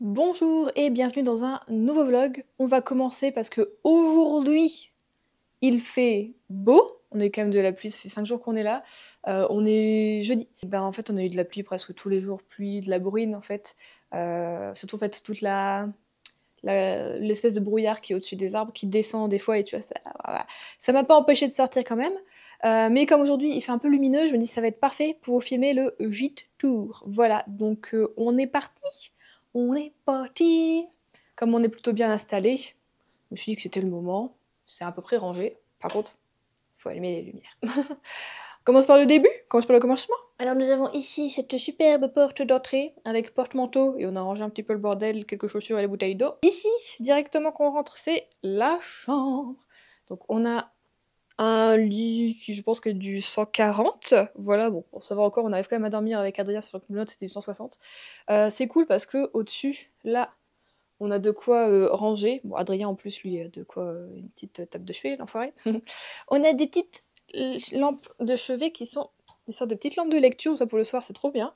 Bonjour et bienvenue dans un nouveau vlog. On va commencer parce que aujourd'hui il fait beau. On a eu quand même de la pluie, ça fait 5 jours qu'on est là. On est jeudi. En fait on a eu de la pluie presque tous les jours, pluie, de la bruine en fait. Surtout en fait toute l'espèce de brouillard qui est au-dessus des arbres, qui descend des fois et tu vois, ça m'a pas empêché de sortir quand même. Mais comme aujourd'hui il fait un peu lumineux, je me dis que ça va être parfait pour filmer le gîte tour. Voilà, donc on est parti. On est parti. Comme on est plutôt bien installé, je me suis dit que c'était le moment. C'est à peu près rangé. Par contre, il faut allumer les lumières. On commence par le début, on commence par le commencement. Alors nous avons ici cette superbe porte d'entrée avec porte-manteau et on a rangé un petit peu le bordel, quelques chaussures et les bouteilles d'eau. Ici, directement quand on rentre, c'est la chambre. Donc on a un lit qui je pense que est du 140. Voilà, bon, ça va encore, on arrive quand même à dormir avec Adrien, sur le note c'était du 160. C'est cool parce que au-dessus, là, on a de quoi ranger. Bon, Adrien en plus, lui, a de quoi une petite table de chevet, l'enfoiré. On a des petites lampes de chevet qui sont des sortes de petites lampes de lecture, ça pour le soir, c'est trop bien.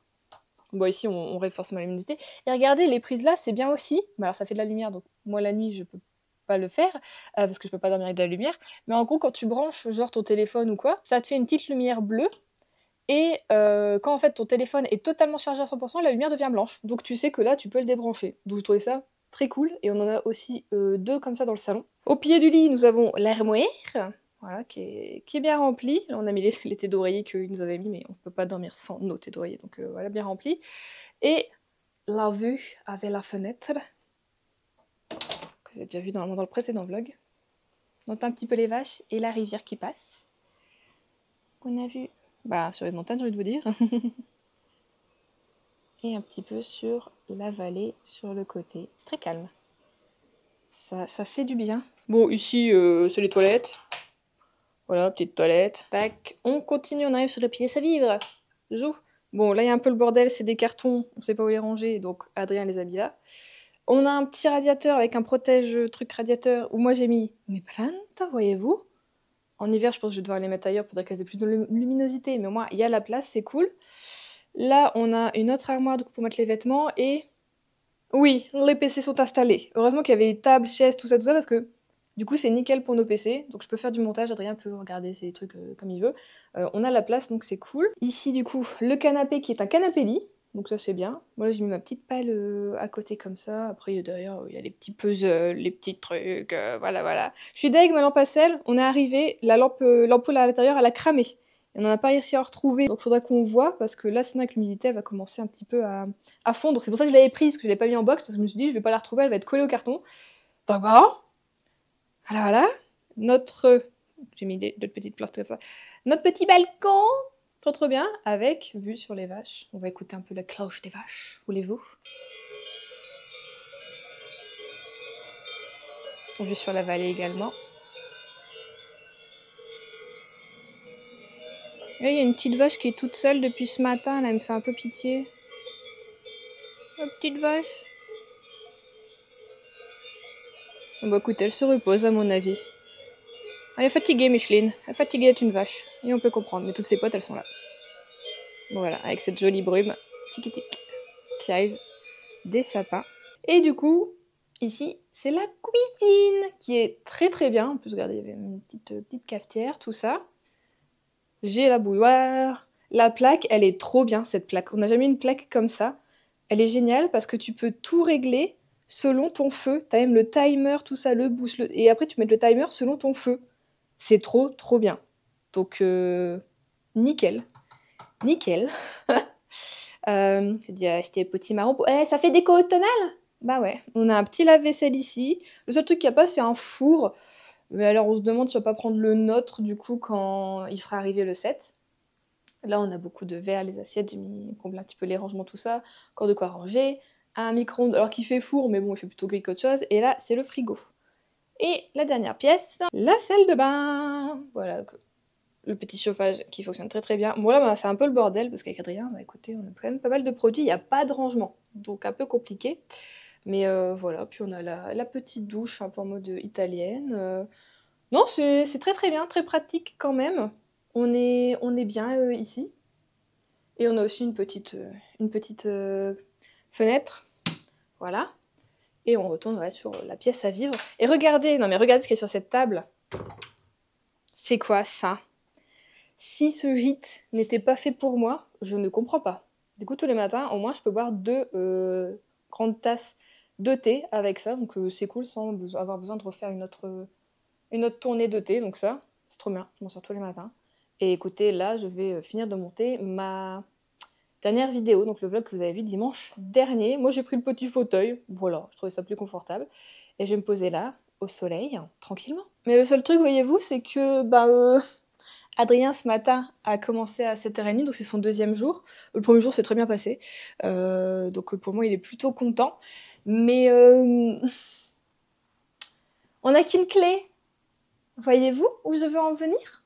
Bon, ici, on règle forcément la luminosité. Et regardez, les prises là, c'est bien aussi. Mais alors, ça fait de la lumière, donc moi, la nuit, je peux pas le faire, parce que je peux pas dormir avec de la lumière. Mais en gros, quand tu branches, genre, ton téléphone ou quoi, ça te fait une petite lumière bleue. Et quand en fait ton téléphone est totalement chargé à 100%, la lumière devient blanche. Donc tu sais que là, tu peux le débrancher. Donc je trouvais ça très cool. Et on en a aussi deux comme ça dans le salon. Au pied du lit, nous avons l'armoire, voilà, qui est bien remplie. Là, on a mis les thés d'oreiller qu'ils nous avaient mis, mais on peut pas dormir sans nos thés d'oreiller. Donc voilà, bien rempli. Et la vue avec la fenêtre, que vous avez déjà vu dans le précédent vlog. On entend un petit peu les vaches et la rivière qui passe. On a vu sur les montagnes, j'ai envie de vous dire. Et un petit peu sur la vallée, sur le côté. C'est très calme. Ça fait du bien. Bon, ici, c'est les toilettes. Voilà, petite toilette. Tac. On continue, on arrive sur le pièce à vivre. Jou. Bon, là, il y a un peu le bordel, c'est des cartons. On sait pas où les ranger, donc Adrien les a mis là. On a un petit radiateur avec un protège truc radiateur où moi j'ai mis mes plantes, voyez-vous. En hiver, je pense que je vais devoir les mettre ailleurs pour qu'elles aient plus de luminosité, mais au moins, il y a la place, c'est cool. Là, on a une autre armoire du coup, pour mettre les vêtements et... Oui, les PC sont installés. Heureusement qu'il y avait table, chaises, tout ça, parce que du coup c'est nickel pour nos PC. Donc je peux faire du montage, Adrien peut regarder ces trucs comme il veut. On a la place, donc c'est cool. Ici du coup, le canapé qui est un canapé lit. Donc ça c'est bien. Moi là j'ai mis ma petite palle à côté comme ça. Après derrière il y a les petits puzzles, les petits trucs, voilà. Je suis deg, ma lampe à sel, on est arrivé, l'ampoule à l'intérieur elle a cramé. Et on n'en a pas réussi à retrouver, donc faudra qu'on voit, parce que là sinon avec l'humidité elle va commencer un petit peu à fondre. C'est pour ça que je l'avais prise, que je l'ai pas mis en box, parce que je me suis dit je vais pas la retrouver, elle va être collée au carton. Donc voilà. J'ai mis d'autres petites plantes comme ça. Notre petit balcon, trop bien, avec vue sur les vaches. On va écouter un peu la cloche des vaches, voulez-vous? Vue sur la vallée également. Et il y a une petite vache qui est toute seule depuis ce matin, là, elle me fait un peu pitié. La petite vache. Bon, écoute, elle se repose à mon avis. Elle est fatiguée, Micheline. Elle est fatiguée d'être une vache. Et on peut comprendre, mais toutes ses potes, elles sont là. Bon, voilà, avec cette jolie brume, tic qui arrive des sapins. Et du coup, ici, c'est la cuisine, qui est très bien. En plus, regardez, il y avait une petite cafetière, tout ça. J'ai la bouilloire. La plaque, elle est trop bien, cette plaque. On n'a jamais eu une plaque comme ça. Elle est géniale parce que tu peux tout régler selon ton feu. T'as même le timer, tout ça, le boost. Et après, tu mets le timer selon ton feu. C'est trop bien. Donc, nickel. J'ai dit acheter le petit marron. Ça fait déco automnale? Bah ouais. On a un petit lave-vaisselle ici. Le seul truc qu'il n'y a pas, c'est un four. Mais alors, on se demande si on va pas prendre le nôtre, du coup, quand il sera arrivé le 7. Là, on a beaucoup de verres, les assiettes, j'ai mis comblé un petit peu les rangements, tout ça. Encore de quoi ranger. Un micro-ondes, alors qu'il fait four, mais bon, il fait plutôt gris qu'autre chose. Et là, c'est le frigo. Et la dernière pièce, la salle de bain. Voilà, le petit chauffage qui fonctionne très bien. Bon là, c'est un peu le bordel, parce qu'avec Adrien, écoutez, on a quand même pas mal de produits, il n'y a pas de rangement. Donc un peu compliqué. Mais voilà, puis on a la petite douche, un peu en mode italienne. Non, c'est très bien, très pratique quand même. On est bien ici. Et on a aussi une petite fenêtre Voilà. Et on retourne sur la pièce à vivre. Et regardez, non mais regardez ce qui est sur cette table. C'est quoi ça? Si ce gîte n'était pas fait pour moi, je ne comprends pas. Du coup, tous les matins, au moins, je peux boire 2 grandes tasses de thé avec ça. Donc, c'est cool sans avoir besoin de refaire une autre tournée de thé. Donc ça, c'est trop bien. Je m'en sers tous les matins. Et écoutez, là, je vais finir de monter ma dernière vidéo. Donc, le vlog que vous avez vu dimanche dernier. Moi, j'ai pris le petit fauteuil. Voilà, je trouvais ça plus confortable. Et je vais me poser là, au soleil, tranquillement. Mais le seul truc, voyez-vous, c'est que... Adrien, ce matin, a commencé à 7h30, donc c'est son 2e jour. Le premier jour s'est très bien passé, donc pour moi, il est plutôt content. Mais on n'a qu'une clé. Voyez-vous où je veux en venir?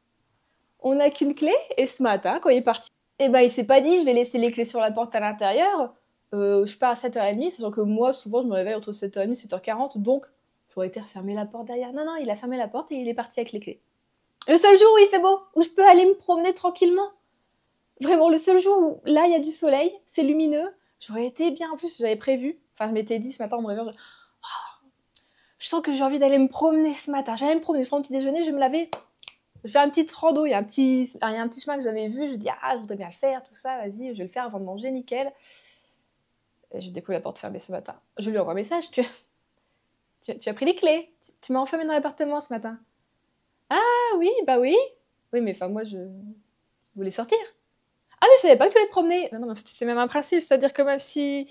On n'a qu'une clé, et ce matin, quand il est parti, il s'est pas dit, je vais laisser les clés sur la porte à l'intérieur. Je pars à 7h30, sachant que moi, souvent, je me réveille entre 7h30 et 7h40, donc j'aurais été refermer la porte derrière. Non, il a fermé la porte et il est parti avec les clés. Le seul jour où il fait beau, où je peux aller me promener tranquillement. Vraiment, le seul jour où, là, il y a du soleil, c'est lumineux. J'aurais été bien, en plus, j'avais prévu. Enfin, je m'étais dit ce matin en me réveillant, je sens que j'ai envie d'aller me promener ce matin. J'allais me promener, je prends un petit déjeuner, je vais me laver. Je vais faire une petite rando. Il y a un petit chemin que j'avais vu. Je me dis, je voudrais bien le faire, tout ça, vas-y, je vais le faire avant de manger, nickel. Et j'ai découvert la porte fermée ce matin. Je lui envoie un message, tu as pris les clés. Tu m'as enfermée dans l'appartement ce matin. Ah oui, bah oui. Oui, mais enfin, moi, je voulais sortir. Ah, mais je savais pas que tu allais te promener. Mais non, mais c'est même un principe, c'est-à-dire que même si...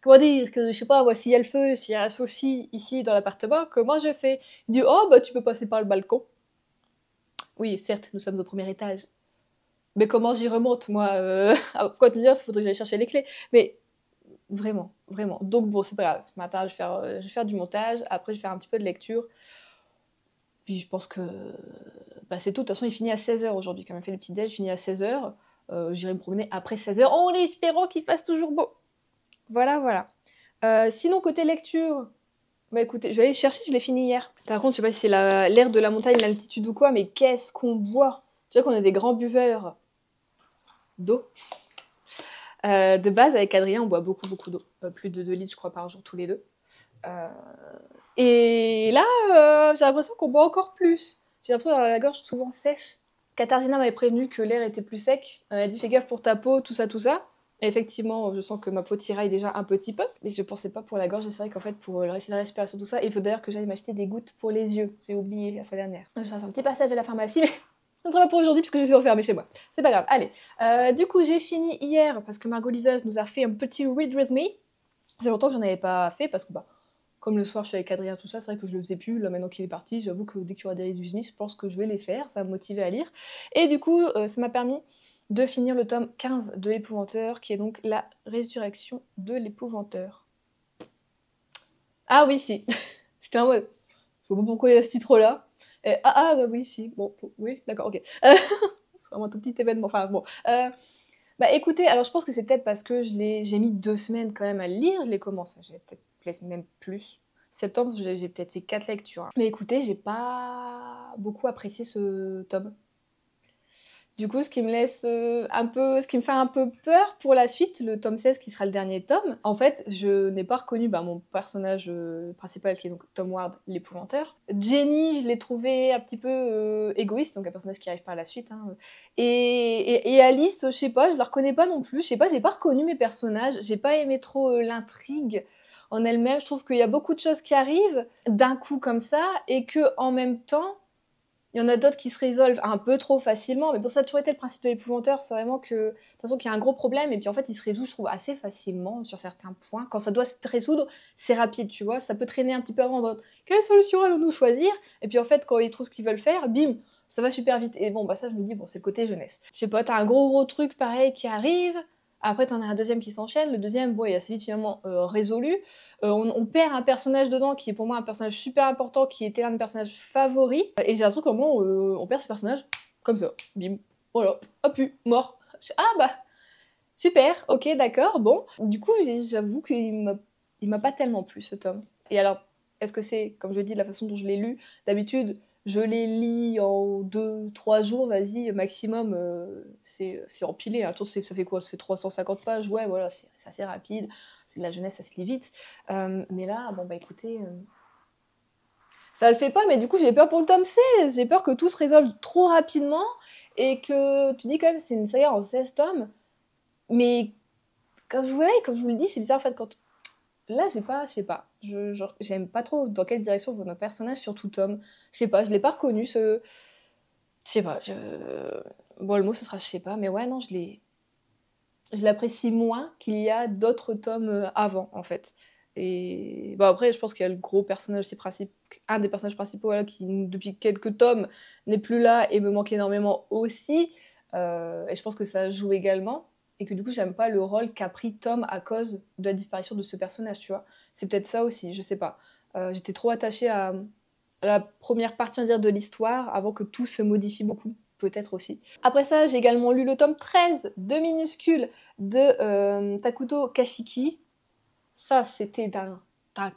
Comment dire, que je sais pas, s'il y a le feu, s'il y a un souci ici dans l'appartement, comment je fais? Il dit, oh, bah tu peux passer par le balcon. Oui, certes, nous sommes au 1er étage. Mais comment j'y remonte, moi Pourquoi te me dire, il faudrait que j'aille chercher les clés? Mais vraiment, vraiment. Donc bon, c'est pas grave. Ce matin, je vais faire du montage, après je vais faire un petit peu de lecture. Puis je pense que c'est tout. De toute façon, il finit à 16h aujourd'hui. Quand même fait le petit-déj, je finis à 16h. J'irai me promener après 16h en espérant qu'il fasse toujours beau. Voilà. Sinon, côté lecture, écoutez, je vais aller chercher, je l'ai fini hier. Par contre, je sais pas si c'est l'air de la montagne, l'altitude ou quoi, mais qu'est-ce qu'on boit? Tu vois qu'on est des grands buveurs d'eau. De base, avec Adrien, on boit beaucoup d'eau. Plus de 2 litres, je crois, par jour, tous les deux. Et là, j'ai l'impression qu'on boit encore plus. J'ai l'impression d'avoir la gorge souvent sèche. Katarzyna m'avait prévenu que l'air était plus sec. Elle m'a dit fais gaffe pour ta peau, tout ça. Et effectivement, je sens que ma peau tiraille déjà un petit peu. Mais je pensais pas pour la gorge. Et c'est vrai qu'en fait, pour la respiration, tout ça, il faut d'ailleurs que j'aille m'acheter des gouttes pour les yeux. J'ai oublié la fois dernière. Je vais faire un petit passage à la pharmacie, mais ça ne sera pas pour aujourd'hui puisque je suis enfermée chez moi. C'est pas grave. Allez. Du coup, j'ai fini hier parce que Margot liseuse nous a fait un petit read with me. Ça fait longtemps que j'en avais pas fait parce que comme le soir je suis avec Adrien, tout ça, c'est vrai que je le faisais plus. Là, maintenant qu'il est parti, j'avoue que dès qu'il y aura des read with me, je pense que je vais les faire. Ça va me motiver à lire. Et du coup, ça m'a permis de finir le tome 15 de l'Épouvanteur, qui est donc la résurrection de l'Épouvanteur. Ah oui, si. C'était un web. Je sais pas pourquoi il y a ce titre-là. Oui, si. Bon, oui, d'accord, ok. C'est vraiment un tout petit événement. Enfin, bon. Écoutez, alors je pense que c'est peut-être parce que j'ai mis 2 semaines quand même à le lire. Je l'ai commencé, j'ai peut-être même plus. Septembre, j'ai peut-être fait 4 lectures. Hein. Mais écoutez, j'ai pas beaucoup apprécié ce tome. Du coup, ce qui me fait un peu peur pour la suite, le tome 16 qui sera le dernier tome. En fait, je n'ai pas reconnu mon personnage principal qui est donc Tom Ward, l'Épouvanteur. Jenny, je l'ai trouvé un petit peu égoïste, donc un personnage qui arrive par la suite. Hein. Et Alice, je sais pas, je la reconnais pas non plus. Je sais pas, j'ai pas reconnu mes personnages. J'ai pas aimé trop l'intrigue en elle-même. Je trouve qu'il y a beaucoup de choses qui arrivent d'un coup comme ça et que en même temps, il y en a d'autres qui se résolvent un peu trop facilement, mais bon, ça a toujours été le principe de l'Épouvanteur, c'est vraiment que, de toute façon, qu'il y a un gros problème, et puis en fait, il se résout, je trouve, assez facilement sur certains points. Quand ça doit se résoudre, c'est rapide, tu vois, ça peut traîner un petit peu avant, quelle solution allons-nous choisir? Et puis en fait, quand ils trouvent ce qu'ils veulent faire, bim, ça va super vite. Et bon, ça, je me dis, c'est le côté jeunesse. Je sais pas, t'as un gros truc pareil qui arrive, après t'en as un deuxième qui s'enchaîne, le deuxième, il est assez vite finalement résolu. On perd un personnage dedans qui est pour moi un personnage super important, qui était l'un de mes personnages favoris. Et j'ai l'impression qu'au moment on perd ce personnage, comme ça, bim, voilà, hop, mort. Super, ok, d'accord, bon. Du coup, j'avoue qu'il m'a pas tellement plu ce tome. Et alors, est-ce que c'est, comme je dis, de la façon dont je l'ai lu? D'habitude, Je les lis en 2-3 jours, vas-y, maximum, c'est empilé, hein. Attends, ça fait quoi? Ça fait 350 pages, ouais, voilà, c'est assez rapide, c'est de la jeunesse, ça se lit vite. Mais là, bon, bah écoutez, ça le fait pas, mais du coup, j'ai peur pour le tome 16. J'ai peur que tout se résolve trop rapidement et que tu dis quand même, c'est une saga en 16 tomes, mais comme je vous le dis, c'est bizarre en fait quand. Là, j'ai pas, je sais pas, genre, j'aime pas trop dans quelle direction vont nos personnages, surtout Tom. Je sais pas, je l'ai pas reconnu, ce. Je sais pas, bon, le mot ce sera je sais pas, mais ouais, non, je l'apprécie moins qu'il y a d'autres tomes avant, en fait. Et bon, après, je pense qu'il y a le gros personnage, un des personnages principaux, voilà, qui depuis quelques tomes n'est plus là et me manque énormément aussi. Et je pense que ça joue également. Et que du coup, j'aime pas le rôle qu'a pris Tom à cause de la disparition de ce personnage, tu vois. C'est peut-être ça aussi, je sais pas. J'étais trop attachée à la première partie, on va dire, de l'histoire avant que tout se modifie beaucoup. Peut-être aussi. Après ça, j'ai également lu le tome 13 de Minuscule de Takuto Kashiki. Ça, c'était d'un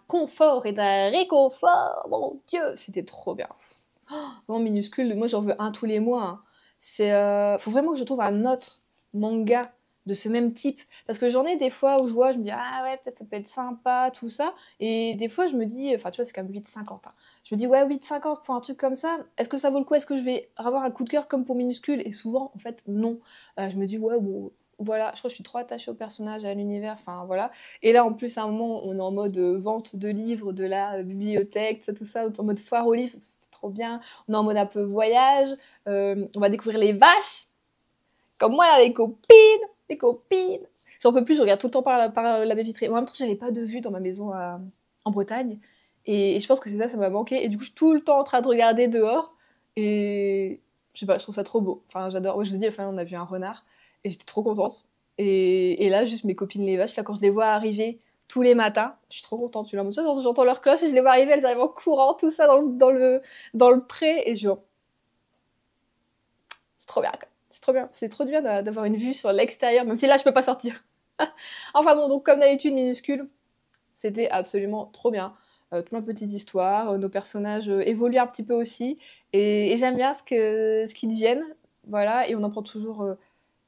confort et d'un réconfort. Mon Dieu, c'était trop bien. Oh, vraiment Minuscule, moi j'en veux un tous les mois, hein. Faut vraiment que je trouve un autre manga de ce même type. Parce que j'en ai des fois où je vois, je me dis, ah ouais, peut-être ça peut être sympa, tout ça. Et des fois, je me dis, enfin, tu vois, c'est quand même 8,50, hein. Je me dis, ouais, 8,50 pour un truc comme ça, est-ce que ça vaut le coup? Est-ce que je vais avoir un coup de cœur comme pour Minuscule? Et souvent, en fait, non. Je me dis, ouais, bon, voilà, je crois que je suis trop attachée au personnage, à l'univers, enfin, voilà. Et là, en plus, à un moment, on est en mode vente de livres, de la bibliothèque, tout ça, en mode foire aux livres, c'était trop bien. On est en mode un peu voyage, on va découvrir les vaches, comme moi, là, les copines. J'en peux plus, je regarde tout le temps par la baie vitrée. En même temps, j'avais pas de vue dans ma maison en Bretagne. Et je pense que c'est ça, ça m'a manqué. Et du coup, je suis tout le temps en train de regarder dehors. Et je sais pas, je trouve ça trop beau. Enfin, j'adore. Moi, je vous dis, enfin, on a vu un renard. Et j'étais trop contente. Et là, juste mes copines les vaches, là, quand je les vois arriver tous les matins, je suis trop contente. Tu vois, j'entends leur cloche et je les vois arriver, elles arrivent en courant, tout ça dans le pré. Et je. C'est trop bien, quoi. C'est trop bien. C'est trop bien d'avoir une vue sur l'extérieur, même si là, je peux pas sortir. Enfin bon, donc comme d'habitude, Minuscule, c'était absolument trop bien. Plein de petites histoires, nos personnages évoluent un petit peu aussi, et j'aime bien ce qu'ils deviennent, voilà, et on apprend toujours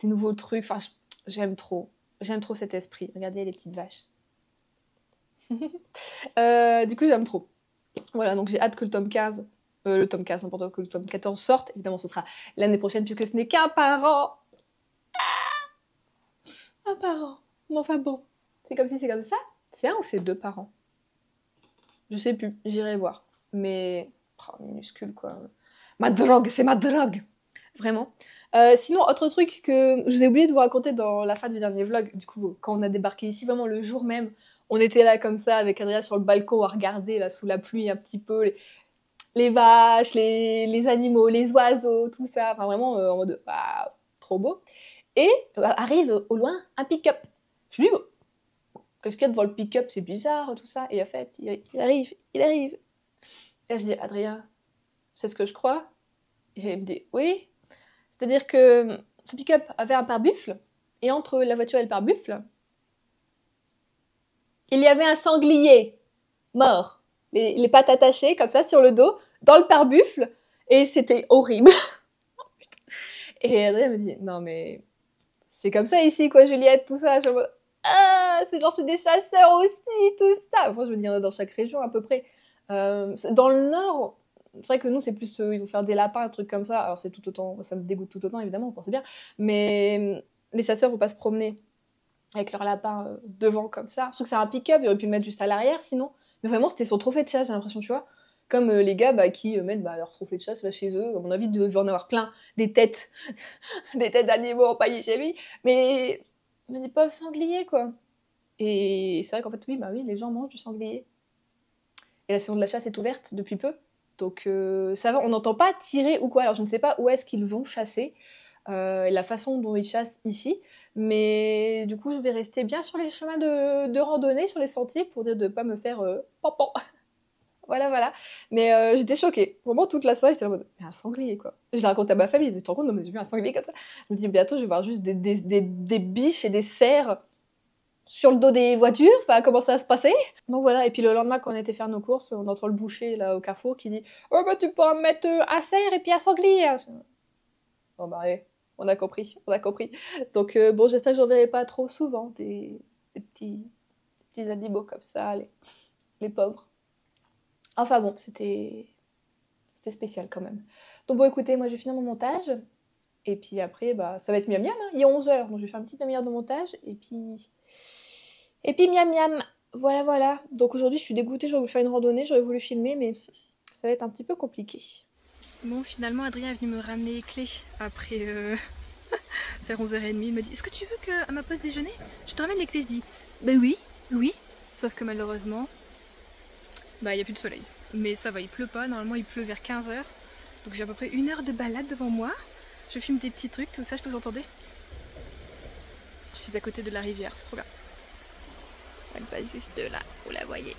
des nouveaux trucs, enfin, j'aime trop cet esprit. Regardez les petites vaches. Du coup, j'aime trop. Voilà, donc j'ai hâte que le tome 15, n'importe quoi, que le tome 14 sorte. Évidemment, ce sera l'année prochaine, puisque ce n'est qu'un par an. Un par an. Mais enfin bon, c'est comme si c'est comme ça. C'est un ou c'est deux par an? Je sais plus, j'irai voir. Mais, oh, Minuscule quoi. Ma drogue, c'est ma drogue. Vraiment. Sinon, autre truc que je vous ai oublié de vous raconter dans la fin du dernier vlog, du coup, quand on a débarqué ici, vraiment le jour même, on était là comme ça avec Adrien sur le balcon à regarder là sous la pluie un petit peu les vaches, les animaux, les oiseaux, tout ça. Enfin, vraiment en mode waouh, trop beau. Et arrive au loin un pick-up. Je lui dis, qu'est-ce qu'il y a devant le pick-up? C'est bizarre, tout ça. Et en fait, il arrive. Et là, je dis, Adrien, c'est ce que je crois? Et il me dit, oui. C'est-à-dire que ce pick-up avait un pare-buffle, et entre la voiture et le pare-buffle, il y avait un sanglier mort. Les pattes attachées, comme ça, sur le dos, dans le pare-buffle, et c'était horrible. Et Adrien me dit, non mais, c'est comme ça ici, quoi, Juliette, tout ça. Je me... Ah, c'est des chasseurs aussi, tout ça. Enfin, je veux dire, dans chaque région, à peu près. Dans le Nord, c'est vrai que nous, c'est plus, ils vont faire des lapins, un truc comme ça. Alors, c'est tout autant, ça me dégoûte tout autant, évidemment, vous pensez bien. Mais les chasseurs vont pas se promener avec leur lapin devant, comme ça. Surtout que c'est un pick-up, ils auraient pu le mettre juste à l'arrière, sinon. Mais vraiment, c'était son trophée de chasse, j'ai l'impression, tu vois. Comme les gars qui mettent leur trophée de chasse là, chez eux. À mon avis, il devait en avoir plein. Des têtes, des têtes d'animaux empaillées chez lui. Mais des pauvres sangliers, quoi. Et c'est vrai qu'en fait, oui, les gens mangent du sanglier. Et la saison de la chasse est ouverte depuis peu. Donc ça va, on n'entend pas tirer ou quoi. Alors je ne sais pas où est-ce qu'ils vont chasser, la façon dont ils chassent ici. Mais du coup, je vais rester bien sur les chemins de randonnée, sur les sentiers, pour dire de ne pas me faire pampan. Voilà. Mais j'étais choquée. Vraiment, toute la soirée, j'étais en mode, mais un sanglier, quoi. Je l'ai raconté à ma famille, tu te rends compte, non, mais j'ai vu un sanglier comme ça. Je me dis, bientôt, je vais voir juste des biches et des cerfs sur le dos des voitures, enfin comment ça va se passer. Donc voilà, et puis le lendemain quand on était faire nos courses, on entend le boucher là au carrefour qui dit «Oh bah tu peux en mettre un cerf et puis un sanglier». Bon bah ouais, on a compris, on a compris. Donc bon, j'espère que j'en verrai pas trop souvent des petits animaux comme ça, les pauvres. Enfin bon, c'était spécial quand même. Donc bon écoutez, moi je vais finir mon montage. Et puis après, bah, ça va être miam miam, hein. Il est 11h, donc je vais faire une petite demi-heure de montage. Et puis miam miam. Voilà, voilà. Donc aujourd'hui, je suis dégoûtée, j'aurais voulu faire une randonnée, j'aurais voulu filmer, mais ça va être un petit peu compliqué. Bon, finalement, Adrien est venu me ramener les clés après vers 11h30. Il m'a dit, est-ce que tu veux qu'à ma pause déjeuner, je te ramène les clés? Je dis, bah oui, oui. Sauf que malheureusement, bah il n'y a plus de soleil. Mais ça va, il pleut pas, normalement il pleut vers 15h. Donc j'ai à peu près 1 heure de balade devant moi. Je filme des petits trucs, tout ça, je peux vous entendre. Je suis à côté de la rivière, c'est trop bien. Elle passe juste là, vous la voyez.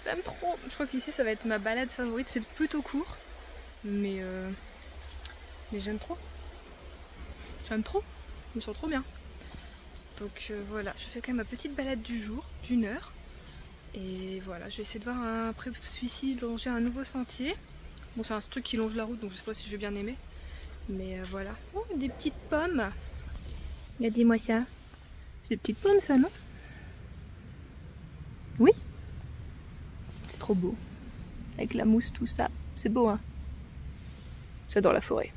J'aime trop. Je crois qu'ici ça va être ma balade favorite, c'est plutôt court. Mais j'aime trop. J'aime trop. Je me sens trop bien. Donc voilà, je fais quand même ma petite balade du jour, d'1 heure. Et voilà, je vais essayer de voir après celui-ci longer un nouveau sentier. Bon, c'est un truc qui longe la route, donc je sais pas si je vais bien aimer. Mais voilà. Oh, des petites pommes. Regardez-moi ça. C'est des petites pommes, ça, non? Oui? C'est trop beau. Avec la mousse, tout ça. C'est beau, hein? J'adore la forêt.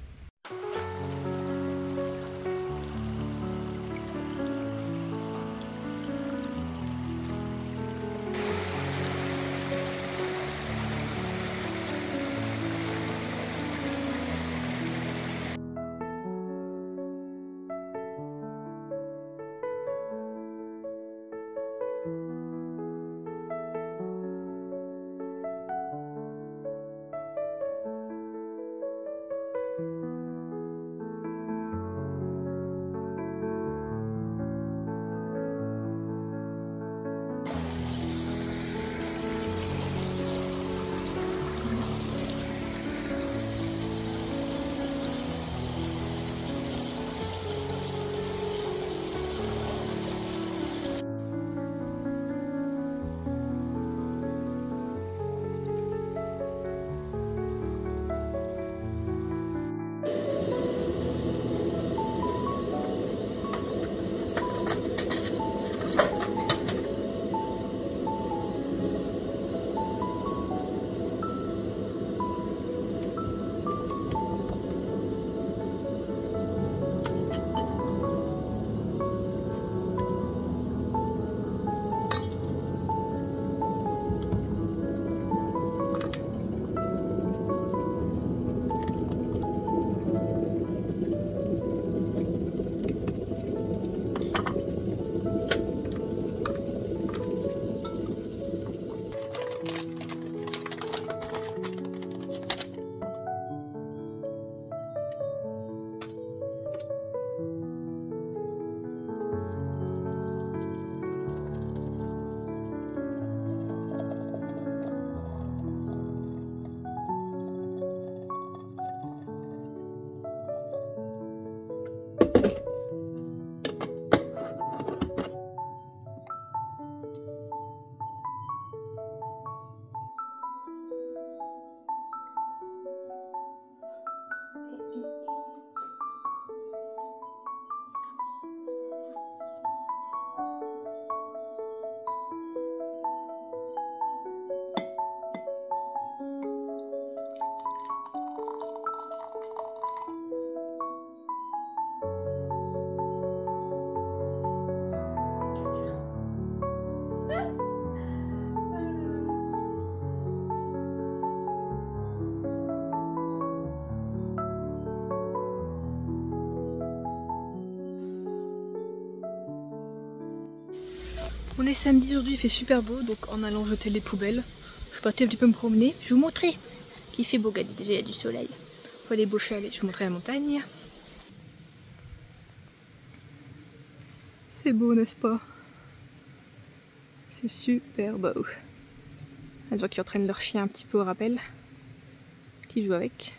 On est samedi aujourd'hui, il fait super beau, donc en allant jeter les poubelles, je suis partie un petit peu me promener. Je vais vous montrer qu'il fait beau, regardez, déjà il y a du soleil. Faut aller beau chalet, je vais vous montrer la montagne. C'est beau, n'est-ce pas? C'est super beau. Les gens qui entraînent leur chien un petit peu au rappel, qui jouent avec.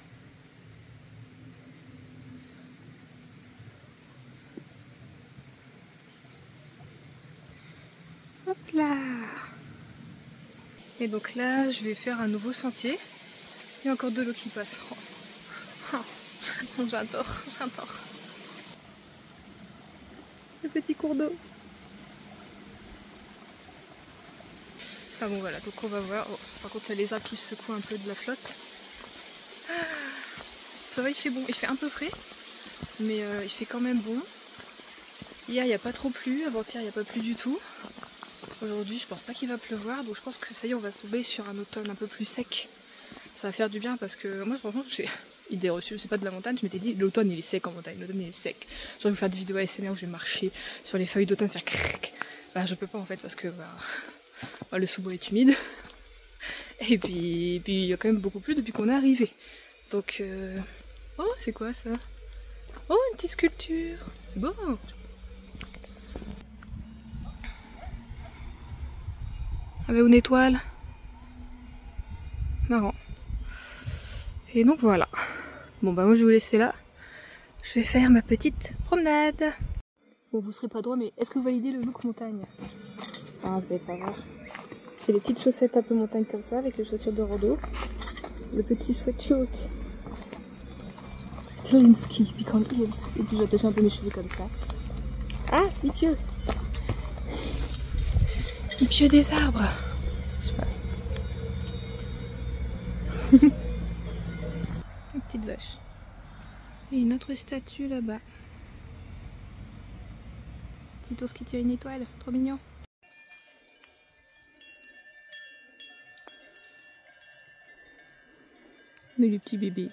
Et donc là, je vais faire un nouveau sentier. Il y a encore de l'eau qui passe. J'adore, j'adore. Le petit cours d'eau. Ah bon voilà, donc on va voir. Oh, par contre, il y a les arbres qui secouent un peu de la flotte. Ça va, il fait bon. Il fait un peu frais, mais il fait quand même bon. Hier, il n'y a pas trop plu. Avant-hier, il n'y a pas plu du tout. Aujourd'hui, je pense pas qu'il va pleuvoir. Donc je pense que ça y est, on va se tomber sur un automne un peu plus sec. Ça va faire du bien parce que moi, franchement, j'ai idée reçue. Je sais pas de la montagne. Je m'étais dit, l'automne, il est sec en montagne. L'automne, il est sec. Genre, je vais vous faire des vidéos ASMR où je vais marcher sur les feuilles d'automne, faire crac. Bah, je peux pas en fait parce que le sous-bois est humide. Et puis il y a quand même beaucoup plu depuis qu'on est arrivé. Donc, oh, c'est quoi ça? Oh, une petite sculpture. C'est beau. Avec une étoile. Marrant. Et donc voilà. Bon bah moi je vais vous laisser là. Je vais faire ma petite promenade. Bon, vous serez pas droit, mais est-ce que vous validez le look montagne? Ah, vous allez pas voir. J'ai des petites chaussettes un peu montagne comme ça, avec les chaussures de rando. Le petit sweatshirt. Stilinski, Become Hills. Et puis j'attache un peu mes cheveux comme ça. Ah, il pieux. Il pieux des arbres. Je sais pas. Une petite vache. Et une autre statue là-bas. Petit ours qui tire une étoile, trop mignon. Mais les petits bébés.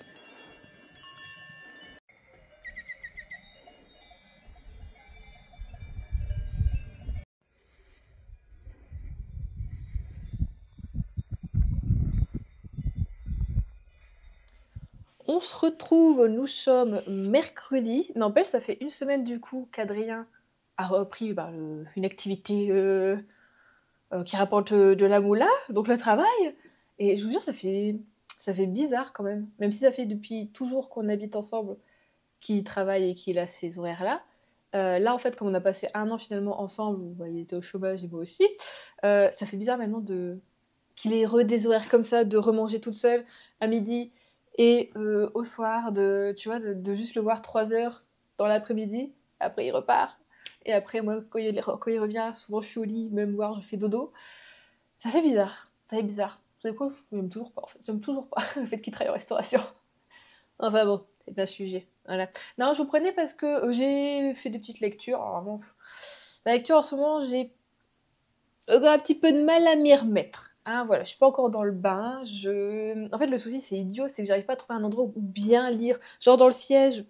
On se retrouve, nous sommes mercredi. N'empêche, ça fait une semaine du coup qu'Adrien a repris une activité qui rapporte de la moula, donc le travail. Et je vous jure, ça fait bizarre quand même. Même si ça fait depuis toujours qu'on habite ensemble, qu'il travaille et qu'il a ces horaires-là. Là, en fait, comme on a passé un an finalement ensemble, il était au chômage et moi aussi, ça fait bizarre maintenant qu'il ait des horaires comme ça, de remanger toute seule à midi et au soir, tu vois, de juste le voir 3 heures dans l'après-midi, après il repart. Et après, moi, quand il revient, souvent je suis au lit, même voir, je fais dodo. Ça fait bizarre, ça fait bizarre. Vous savez quoi, j'aime toujours pas en fait, j'aime toujours pas le fait qu'il travaille en restauration. Enfin bon, c'est un sujet. Voilà. Non, je vous prenais parce que j'ai fait des petites lectures. Alors, vraiment, la lecture en ce moment, j'ai un petit peu de mal à m'y remettre. Hein, voilà, je suis pas encore dans le bain. En fait, le souci, c'est idiot, c'est que j'arrive pas à trouver un endroit où bien lire. Genre dans le siège,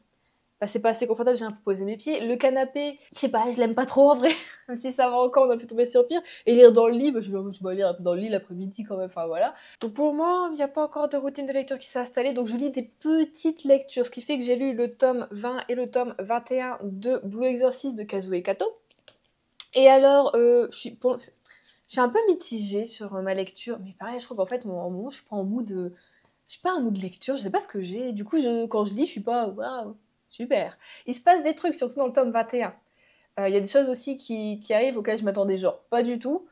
bah, c'est pas assez confortable, j'ai un peu posé mes pieds. Le canapé, je sais pas, je l'aime pas trop en vrai. Même si ça va encore, on a pu tomber sur pire. Et lire dans le lit, je vais lire un peu dans le lit l'après-midi quand même, enfin voilà. Donc pour le moment, il n'y a pas encore de routine de lecture qui s'est installée, donc je lis des petites lectures, ce qui fait que j'ai lu le tome 20 et le tome 21 de Blue Exorcist de Kazuo Kato. Et alors, je suis un peu mitigée sur ma lecture, mais pareil, je trouve qu'en fait, moi, je suis pas en mood de... Je suis pas un mood de lecture, je sais pas ce que j'ai. Du coup, quand je lis, je suis pas waouh, super. Il se passe des trucs, surtout dans le tome 21. Il y a des choses aussi qui arrivent auxquelles je m'attendais genre pas du tout.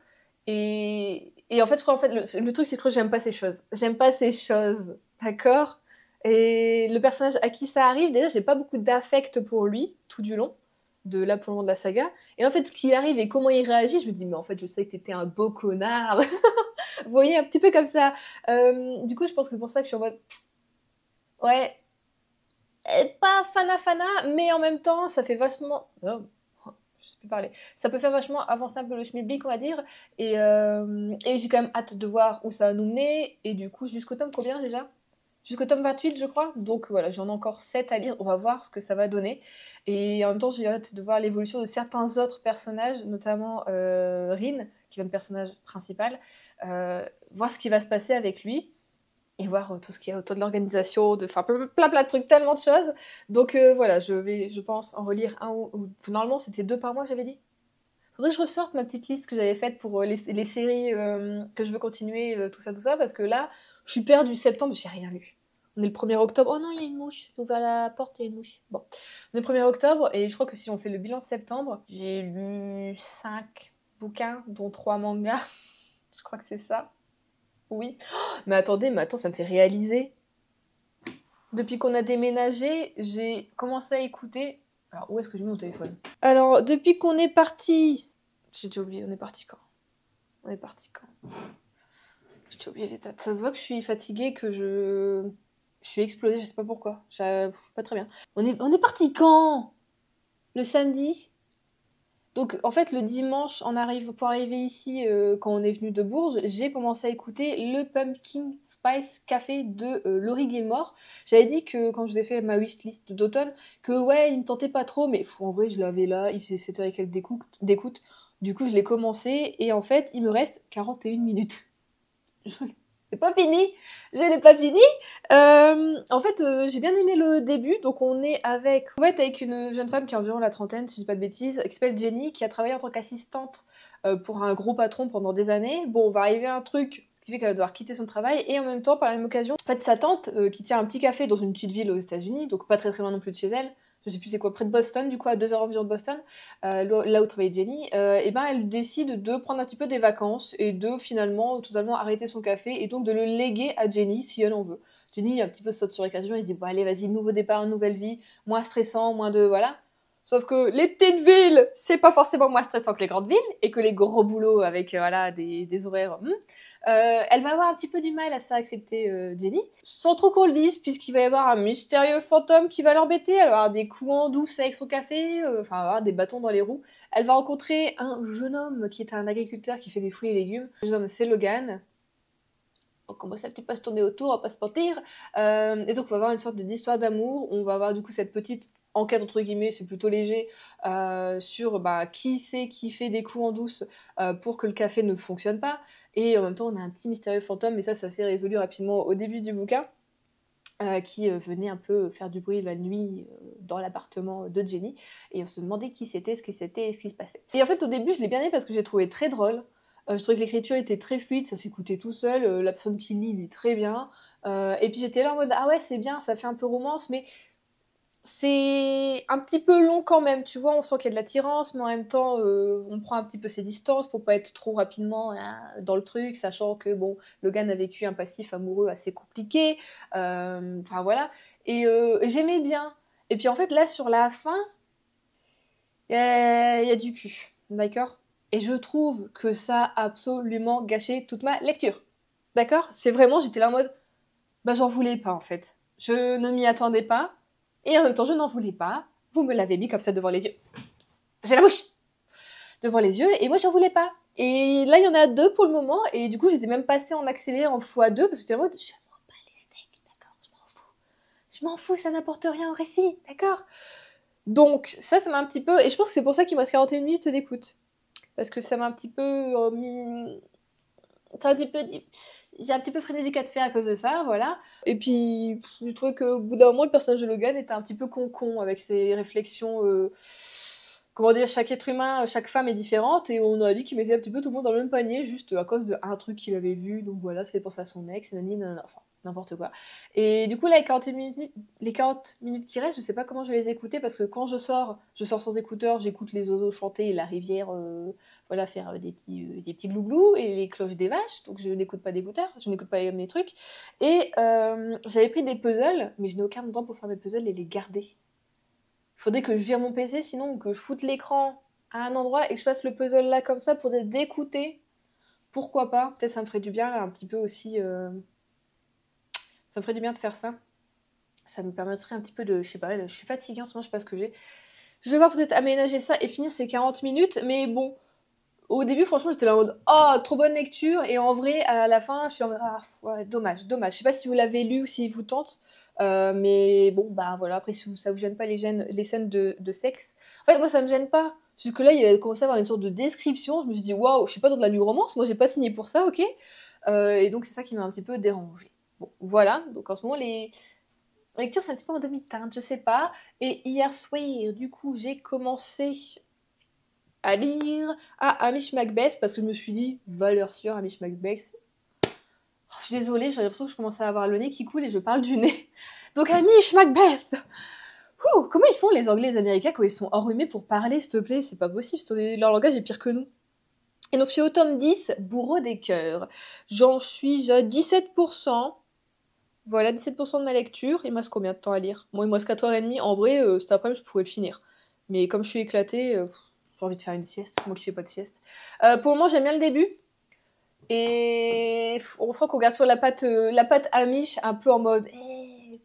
Et en fait, je crois, en fait, le truc, c'est que j'aime pas ces choses. J'aime pas ces choses, d'accord? Et le personnage à qui ça arrive, déjà, j'ai pas beaucoup d'affect pour lui, tout du long, de là pour le long de la saga. Et en fait, ce qui arrive et comment il réagit, je me dis, mais en fait, je sais que t'étais un beau connard. Vous voyez, un petit peu comme ça. Du coup, je pense que c'est pour ça que je suis en mode, ouais, pas fana, mais en même temps, ça fait vachement... Oh, je sais plus parler. Ça peut faire vachement avancer un peu le schmilblick, on va dire. Et j'ai quand même hâte de voir où ça va nous mener. Et du coup, jusqu'au tome combien déjà? Jusqu'au tome 28, je crois. Donc voilà, j'en ai encore 7 à lire. On va voir ce que ça va donner. Et en même temps, j'ai hâte de voir l'évolution de certains autres personnages, notamment Rin, qui est notre personnage principal. Voir ce qui va se passer avec lui. Et voir tout ce qu'il y a autour de l'organisation, enfin plein de trucs, tellement de choses. Donc voilà, je vais, je pense, en relire un ou... Normalement, c'était 2 par mois, j'avais dit. Faudrait que je ressorte ma petite liste que j'avais faite pour les séries que je veux continuer, tout ça, parce que là, je suis perdue. Septembre, j'ai rien lu. On est le 1er octobre. Oh non, il y a une mouche. J'ai ouvert la porte, il y a une mouche. Bon. On est le 1er octobre, et je crois que si on fait le bilan de septembre, j'ai lu 5 bouquins, dont 3 mangas. Je crois que c'est ça. Oui. Mais attendez, mais attends, ça me fait réaliser. Depuis qu'on a déménagé, j'ai commencé à écouter... Alors, où est-ce que j'ai mis mon téléphone? Alors, depuis qu'on est parti... J'ai déjà oublié, on est parti quand? On est parti quand? J'ai déjà oublié les dates. Ça se voit que je suis fatiguée, que je suis explosée, je sais pas pourquoi. Pas très bien. On est parti quand? Le samedi? Donc, en fait, le dimanche, pour arriver ici, quand on est venu de Bourges, j'ai commencé à écouter le Pumpkin Spice Café de Laurie Gilmore. J'avais dit que quand je vous ai fait ma wishlist d'automne, que ouais, il me tentait pas trop, mais en vrai, je l'avais là, il faisait 7 heures et quelques d'écoute. Du coup, je l'ai commencé, et en fait, il me reste 41 minutes. Je l'ai pas fini, je l'ai pas fini. En fait, j'ai bien aimé le début. Donc on est avec une jeune femme qui a environ la trentaine, si je dis pas de bêtises, qui s'appelle Jenny, qui a travaillé en tant qu'assistante pour un gros patron pendant des années. Bon, on va arriver à un truc, ce qui fait qu'elle va devoir quitter son travail. Et en même temps, par la même occasion, en fait, sa tante, qui tient un petit café dans une petite ville aux États-Unis, donc pas très très loin non plus de chez elle, je sais plus c'est quoi, près de Boston, du coup à 2 heures environ de Boston, là où travaillait Jenny, et ben elle décide de prendre un petit peu des vacances et de finalement totalement arrêter son café et donc de le léguer à Jenny si elle en veut. Jenny un petit peu saute sur l'occasion et se dit bon allez vas-y, nouveau départ, nouvelle vie, moins stressant, moins de voilà. Sauf que les petites villes, c'est pas forcément moins stressant que les grandes villes et que les gros boulots avec voilà des horaires. Elle va avoir un petit peu du mal à se faire accepter Jenny, sans trop qu'on le dise, puisqu'il va y avoir un mystérieux fantôme qui va l'embêter. Elle va avoir des coups en douce avec son café, enfin, elle va avoir des bâtons dans les roues. Elle va rencontrer un jeune homme qui est un agriculteur qui fait des fruits et légumes. Le jeune homme, c'est Logan. On commence un petit peu à se tourner autour, on va pas se mentir. Et donc, on va avoir une sorte d'histoire d'amour. On va avoir du coup cette petite enquête, entre guillemets, c'est plutôt léger, sur qui c'est qui fait des coups en douce pour que le café ne fonctionne pas. Et en même temps, on a un petit mystérieux fantôme, mais ça s'est résolu rapidement au début du bouquin, qui venait un peu faire du bruit la nuit dans l'appartement de Jenny. Et on se demandait qui c'était, ce qui c'était et ce qui se passait. Et en fait, au début, je l'ai bien aimé parce que j'ai trouvé très drôle. Je trouvais que l'écriture était très fluide, ça s'écoutait tout seul. La personne qui lit lit très bien. Et puis j'étais là en mode ah ouais, c'est bien, ça fait un peu romance, mais c'est un petit peu long quand même, tu vois, on sent qu'il y a de l'attirance, mais en même temps, on prend un petit peu ses distances pour pas être trop rapidement dans le truc, sachant que, bon, Logan a vécu un passif amoureux assez compliqué, enfin voilà, et j'aimais bien. Et puis en fait, là, sur la fin, il y a du cul, d'accord? Et je trouve que ça a absolument gâché toute ma lecture, d'accord? C'est vraiment, j'étais là en mode, bah j'en voulais pas en fait. Je ne m'y attendais pas. Et en même temps, je n'en voulais pas. Vous me l'avez mis comme ça devant les yeux. J'ai la bouche devant les yeux et moi j'en voulais pas. Et là, il y en a deux pour le moment. Et du coup, je les ai même passés en accéléré en x2 parce que j'étais en mode je prends pas les steaks, d'accord, je m'en fous. Je m'en fous, ça n'apporte rien au récit, d'accord. Donc, ça m'a un petit peu. Et je pense que c'est pour ça qu'il me reste 41 minutes d'écoute. Parce que ça m'a un petit peu mis. Ça un petit peu dit j'ai un petit peu freiné des cas de fer à cause de ça, voilà. Et puis, je trouvais qu'au bout d'un moment, le personnage de Logan était un petit peu con-con avec ses réflexions. Comment dire, chaque être humain, chaque femme est différente, et on a dit qu'il mettait un petit peu tout le monde dans le même panier, juste à cause d'un truc qu'il avait vu, donc voilà, ça fait penser à son ex, nanana, enfin, n'importe quoi. Et du coup, là, les 40 minutes qui restent, je sais pas comment je vais les écouter, parce que quand je sors sans écouteurs, j'écoute les oiseaux chanter et la rivière, voilà, faire des petits glouglous, et les cloches des vaches, donc je n'écoute pas d'écouteurs, je n'écoute pas mes trucs. Et j'avais pris des puzzles, mais je n'ai aucun temps pour faire mes puzzles et les garder. Il faudrait que je vire mon PC, sinon que je foute l'écran à un endroit et que je fasse le puzzle là comme ça pour d'écouter. Pourquoi pas? Peut-être ça me ferait du bien un petit peu aussi. Ça me ferait du bien de faire ça. Ça me permettrait un petit peu de. Je sais pas, je suis fatiguée en ce moment, je sais pas ce que j'ai. Je vais voir peut-être aménager ça et finir ces 40 minutes, mais bon. Au début, franchement, j'étais là en mode oh, trop bonne lecture, et en vrai, à la fin, je suis en mode ah, ouais, dommage, dommage. Je sais pas si vous l'avez lu ou s'il vous tente, mais bon, bah voilà, après, si ça vous gêne pas les scènes de sexe. En fait, moi, ça me gêne pas. Jusque là, il a commencé à avoir une sorte de description. Je me suis dit waouh, je suis pas dans de la new romance, moi, j'ai pas signé pour ça, ok. Et donc, c'est ça qui m'a un petit peu dérangée. Bon, voilà, donc en ce moment, les lectures, c'est un petit peu en demi-teinte, je sais pas. Et hier soir, du coup, j'ai commencé à lire Hamish Macbeth parce que je me suis dit valeur sûre Hamish Macbeth. Oh, je suis désolée, j'ai l'impression que je commence à avoir le nez qui coule et je parle du nez. Donc Hamish Macbeth. Comment ils font les Anglais et les Américains quand ils sont enrhumés pour parler, s'il te plaît? C'est pas possible, leur langage est pire que nous. Et donc je suis au tome 10, Bourreau des cœurs. J'en suis à 17%. Voilà, 17% de ma lecture. Il me reste combien de temps à lire? Bon, il me reste 4h30. En vrai, cet après-midi, je pourrais le finir. Mais comme je suis éclatée, j'ai envie de faire une sieste. Moi qui fais pas de sieste. Pour le moment, j'aime bien le début. Et on sent qu'on regarde sur la patte Amish, un peu en mode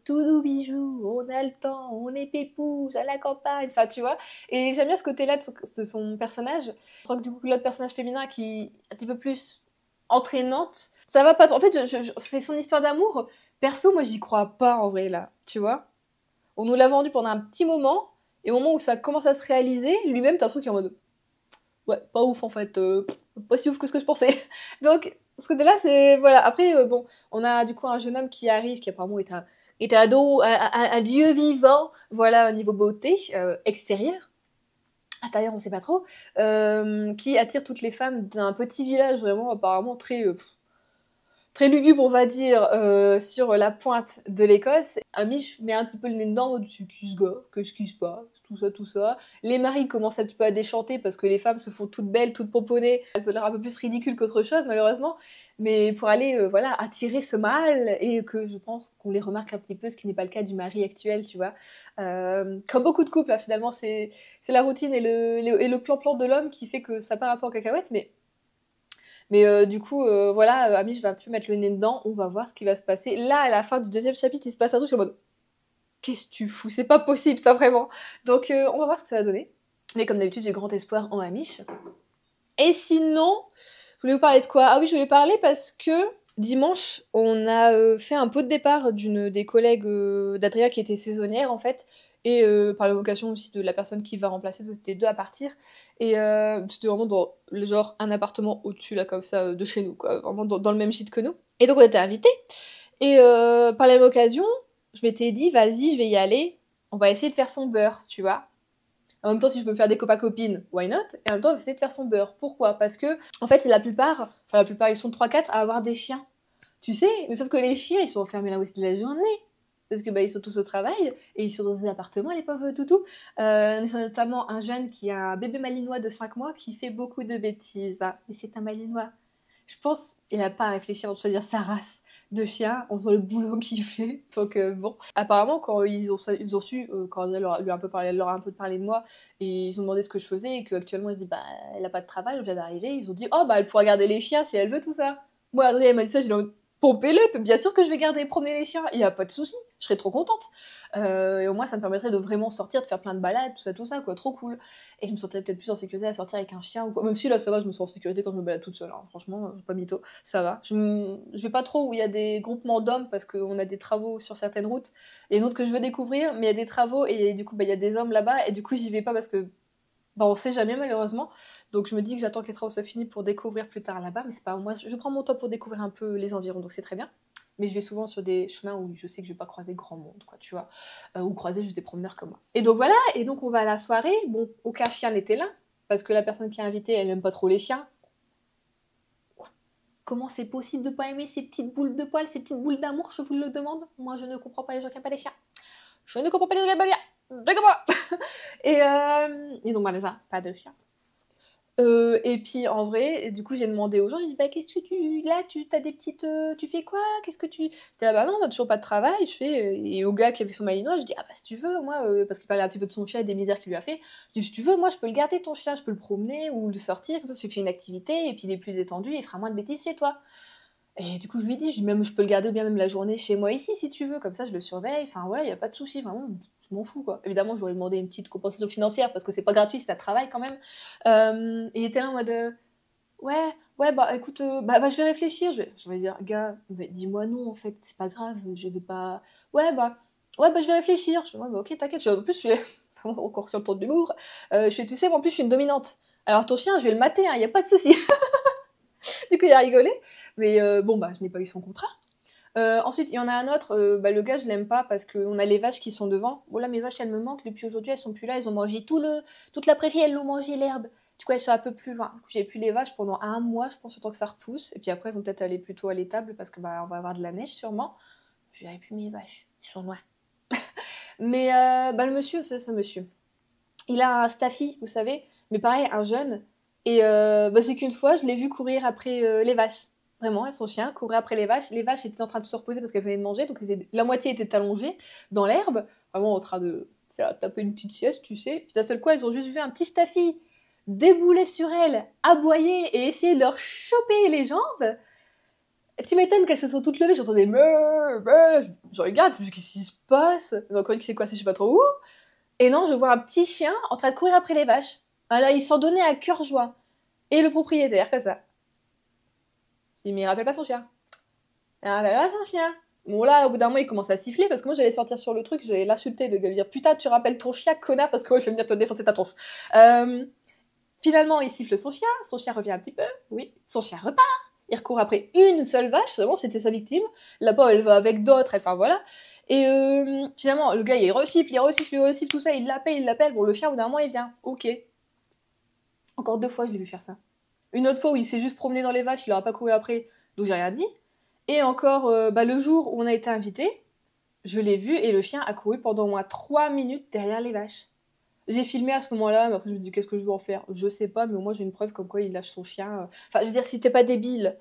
tout doux bijou, on a le temps, on est pépouze à la campagne, enfin tu vois. Et j'aime bien ce côté-là de son personnage. On sent que du coup l'autre personnage féminin qui est un petit peu plus entraînante, ça va pas trop. En fait, je fais son histoire d'amour. Perso, moi j'y crois pas en vrai là, tu vois. On nous l'a vendu pendant un petit moment, et au moment où ça commence à se réaliser, lui-même t'as l'impression qu'il est en mode ouais, pas ouf en fait, pas si ouf que ce que je pensais. Donc, ce côté-là, c'est. Voilà. Après, bon, on a du coup un jeune homme qui arrive, qui apparemment est un dieu vivant, voilà, au niveau beauté, extérieure. Intérieur, on sait pas trop, qui attire toutes les femmes d'un petit village vraiment apparemment très lugubre, on va dire, sur la pointe de l'Écosse. Amish met un petit peu le nez dedans, c'est qui ce gars, qu'est-ce qui se passe, tout ça, tout ça. Les maris commencent un petit peu à déchanter parce que les femmes se font toutes belles, toutes pomponnées. Elles ont l'air un peu plus ridicules qu'autre chose, malheureusement. Mais pour aller, voilà, attirer ce mâle, et que je pense qu'on les remarque un petit peu, ce qui n'est pas le cas du mari actuel, tu vois. Comme beaucoup de couples, là, finalement, c'est la routine et le plan-plan de l'homme qui fait que ça part un peu en cacahuète, mais du coup, voilà, Ami, je vais un petit peu mettre le nez dedans, on va voir ce qui va se passer. Là, à la fin du deuxième chapitre, il se passe un truc, je suis en mode qu'est-ce que tu fous? C'est pas possible, ça, vraiment. Donc, on va voir ce que ça va donner. Mais comme d'habitude, j'ai grand espoir en Amish. Et sinon, je voulais vous parler de quoi? Ah oui, je voulais parler parce que dimanche, on a fait un pot de départ d'une des collègues d'Adria qui était saisonnière, en fait. Et par la vocation aussi de la personne qui va remplacer, donc c'était deux à partir. Et c'était vraiment dans le genre un appartement au-dessus, là, comme ça, de chez nous, quoi. Vraiment dans le même gîte que nous. Et donc on était invités. Et par la même occasion, je m'étais dit, vas-y, je vais y aller. On va essayer de faire son beurre, tu vois. En même temps, si je peux me faire des copains-copines, why not? Et en même temps, on va essayer de faire son beurre. Pourquoi? Parce que, en fait, c'est la plupart, ils sont 3-4 à avoir des chiens. Tu sais, mais sauf que les chiens, ils sont enfermés la moitié de la journée. Parce que bah, ils sont tous au travail et ils sont dans des appartements, les pauvres toutous. Notamment un jeune qui a un bébé malinois de 5 mois qui fait beaucoup de bêtises. Ah, mais c'est un malinois. Je pense qu'il n'a pas à réfléchir à choisir sa race de chien en faisant le boulot qu'il fait. Donc bon. Apparemment, quand ils ont su, quand elle leur a un peu parlé, elle leur a un peu parlé de moi, et ils ont demandé ce que je faisais, et qu'actuellement, ils disent, bah, elle a pas de travail, on vient d'arriver, ils ont dit, oh, bah, elle pourra garder les chiens si elle veut tout ça. Moi, Adrien m'a dit ça, j'ai dit, pompez-le, bien sûr que je vais garder, promener les chiens, il n'y a pas de souci, je serais trop contente. Et au moins, ça me permettrait de vraiment sortir, de faire plein de balades, tout ça, quoi, trop cool. Et je me sentirais peut-être plus en sécurité à sortir avec un chien ou quoi. Même si là, ça va, je me sens en sécurité quand je me balade toute seule, hein. Franchement, j'ai pas mytho, ça va. Je vais pas trop où il y a des groupements d'hommes parce qu'on a des travaux sur certaines routes. Il y a une autre que je veux découvrir, mais il y a des travaux et du coup, bah, il y a des hommes là-bas, et du coup, j'y vais pas parce que bah, on sait jamais malheureusement. Donc je me dis que j'attends que les travaux soient finis pour découvrir plus tard là-bas, mais c'est pas moi, je prends mon temps pour découvrir un peu les environs, donc c'est très bien. Mais je vais souvent sur des chemins où je sais que je vais pas croiser grand monde, quoi, tu vois, ou croiser juste des promeneurs comme moi. Et donc voilà, et donc on va à la soirée. Bon, aucun chien n'était là parce que la personne qui a invité, elle aime pas trop les chiens. Comment c'est possible de pas aimer ces petites boules de poils, ces petites boules d'amour, je vous le demande. Moi, je ne comprends pas les gens qui aiment pas les chiens. Je ne comprends pas les gens qui aiment pas les chiens. Je comprends. Et donc, bah, déjà, pas de chien. Et puis en vrai, et du coup j'ai demandé aux gens, j'ai dit bah qu'est-ce que tu as des petites, tu fais quoi? Qu'est-ce que tu J'étais là bah non, on a toujours pas de travail. Je fais et au gars qui avait son malinois, je dis ah bah si tu veux, moi parce qu'il parlait un petit peu de son chien et des misères qu'il lui a fait. Je dis si tu veux, moi je peux le garder ton chien, je peux le promener ou le sortir, comme ça tu fais une activité et puis il est plus détendu, il fera moins de bêtises chez toi. Et du coup, je lui ai dit, même, je peux le garder ou bien même la journée chez moi ici, si tu veux, comme ça je le surveille, enfin voilà, il n'y a pas de souci, vraiment, je m'en fous, quoi. Évidemment, je lui ai demandé une petite compensation financière, parce que c'est pas gratuit, c'est un travail quand même. Et il était là en mode, ouais, ouais, bah écoute, bah, je vais réfléchir, je vais dire, gars, bah, dis-moi non, en fait, c'est pas grave, je vais pas... Ouais, bah je vais réfléchir. Ouais, bah ok, t'inquiète, en plus, je suis vraiment encore sur le ton de l'humour. Je fais, tu sais, moi en plus, je suis une dominante. Alors ton chien, je vais le mater, il n'y a pas de souci. Du coup, il a rigolé. Mais bon, bah, je n'ai pas eu son contrat. Ensuite, il y en a un autre, bah, le gars, je l'aime pas parce qu'on a les vaches qui sont devant. Bon, là, mes vaches, elles me manquent. Depuis aujourd'hui, elles sont plus là. Elles ont mangé toute la prairie, elles ont mangé l'herbe. Du coup, elles sont un peu plus loin. Du coup, j'ai plus les vaches pendant un mois, je pense, autant que ça repousse. Et puis après, elles vont peut-être aller plutôt à l'étable parce que bah, on va avoir de la neige sûrement. Je verrai plus mes vaches. Ils sont loin. Mais bah, le monsieur, c'est ce monsieur. Il a un staffy, vous savez, mais pareil, un jeune. Et bah, c'est qu'une fois, je l'ai vu courir après les vaches. Vraiment, et son chien courait après les vaches. Les vaches étaient en train de se reposer parce qu'elles venaient de manger, donc la moitié était allongée dans l'herbe, vraiment en train de faire taper une petite sieste, tu sais. Puis d'un seul coup, elles ont juste vu un petit staffy débouler sur elles, aboyer et essayer de leur choper les jambes. Tu m'étonnes qu'elles se sont toutes levées, j'entendais meuh, meuh, je regarde, je me dis qu'est-ce qui se passe? Donc on dit que c'est quoi, c'est je sais pas trop où. Et non, je vois un petit chien en train de courir après les vaches. Voilà, il s'en donnait à cœur joie. Et le propriétaire, fait ça. Je dis, mais il rappelle pas son chien. Ah là là, son chien. Bon là, au bout d'un moment, il commence à siffler parce que moi j'allais sortir sur le truc, j'allais l'insulter, le gars, lui dire putain, tu rappelles ton chien, connard, parce que moi je vais venir te défoncer ta tronche. Finalement, il siffle son chien revient un petit peu, oui, son chien repart. Il recourt après une seule vache, vraiment c'était sa victime. Là-bas, elle va avec d'autres, enfin voilà. Et finalement, le gars il resiffle, tout ça, il l'appelle. Bon, le chien, au bout d'un moment, il vient. Ok. Encore 2 fois, je l'ai vu faire ça. Une autre fois où il s'est juste promené dans les vaches, il leur a pas couru après, donc j'ai rien dit. Et encore, bah, le jour où on a été invité, je l'ai vu et le chien a couru pendant au moins 3 minutes derrière les vaches. J'ai filmé à ce moment-là, mais après je me dis qu'est-ce que je veux en faire? Je sais pas, mais au moins j'ai une preuve comme quoi il lâche son chien. Enfin, je veux dire, si t'es pas débile,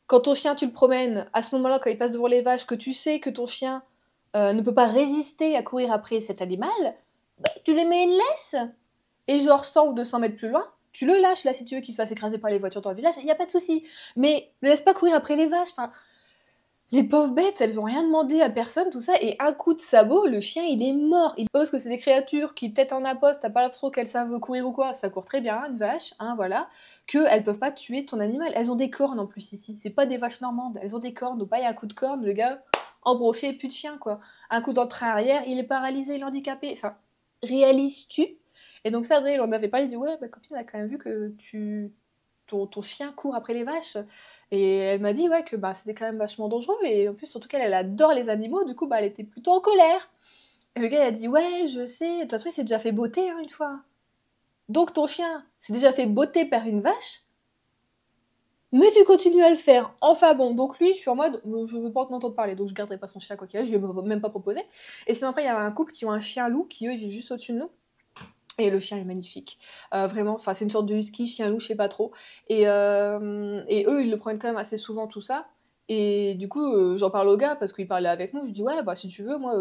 quand ton chien tu le promènes, à ce moment-là, quand il passe devant les vaches, que tu sais que ton chien ne peut pas résister à courir après cet animal, bah, tu lui mets une laisse. Et genre 100 ou 200 mètres plus loin, tu le lâches là si tu veux qu'il se fasse écraser par les voitures dans le village, il y a pas de souci. Mais ne laisse pas courir après les vaches. Enfin, les pauvres bêtes, elles ont rien demandé à personne, tout ça, et un coup de sabot, le chien il est mort. Il pose que c'est des créatures qui peut-être en aposte, t'as pas l'impression qu'elles savent courir ou quoi, ça court très bien, une vache, hein, voilà, qu'elles peuvent pas tuer ton animal. Elles ont des cornes en plus ici, c'est pas des vaches normandes, elles ont des cornes, ou pas, il y a un coup de corne, le gars embroché, plus de chien quoi. Un coup dans le train arrière, il est paralysé, il est handicapé. Enfin, réalises-tu? Et donc ça, Adrien, il en avait parlé, il dit ouais, ma copine a quand même vu que ton chien court après les vaches. Et elle m'a dit ouais que bah, c'était quand même vachement dangereux. Et en plus, surtout qu'elle elle adore les animaux, du coup, bah, elle était plutôt en colère. Et le gars, il a dit ouais, je sais, de toute façon, il s'est déjà fait botter hein, une fois. Donc ton chien s'est déjà fait botter par une vache, mais tu continues à le faire. Enfin bon, donc lui, je suis en mode, je veux pas t'entendre parler, donc je garderai pas son chien quoi qu'il arrive, je lui ai même pas proposé. Et sinon après, il y avait un couple qui ont un chien loup, qui eux, ils vivent juste au-dessus de nous. Et le chien est magnifique. Vraiment, enfin, c'est une sorte de husky, chien loup, je sais pas trop. Et eux, ils le prennent quand même assez souvent, tout ça. Et du coup, j'en parle au gars parce qu'il parlait avec nous. Je dis, ouais, bah si tu veux, moi,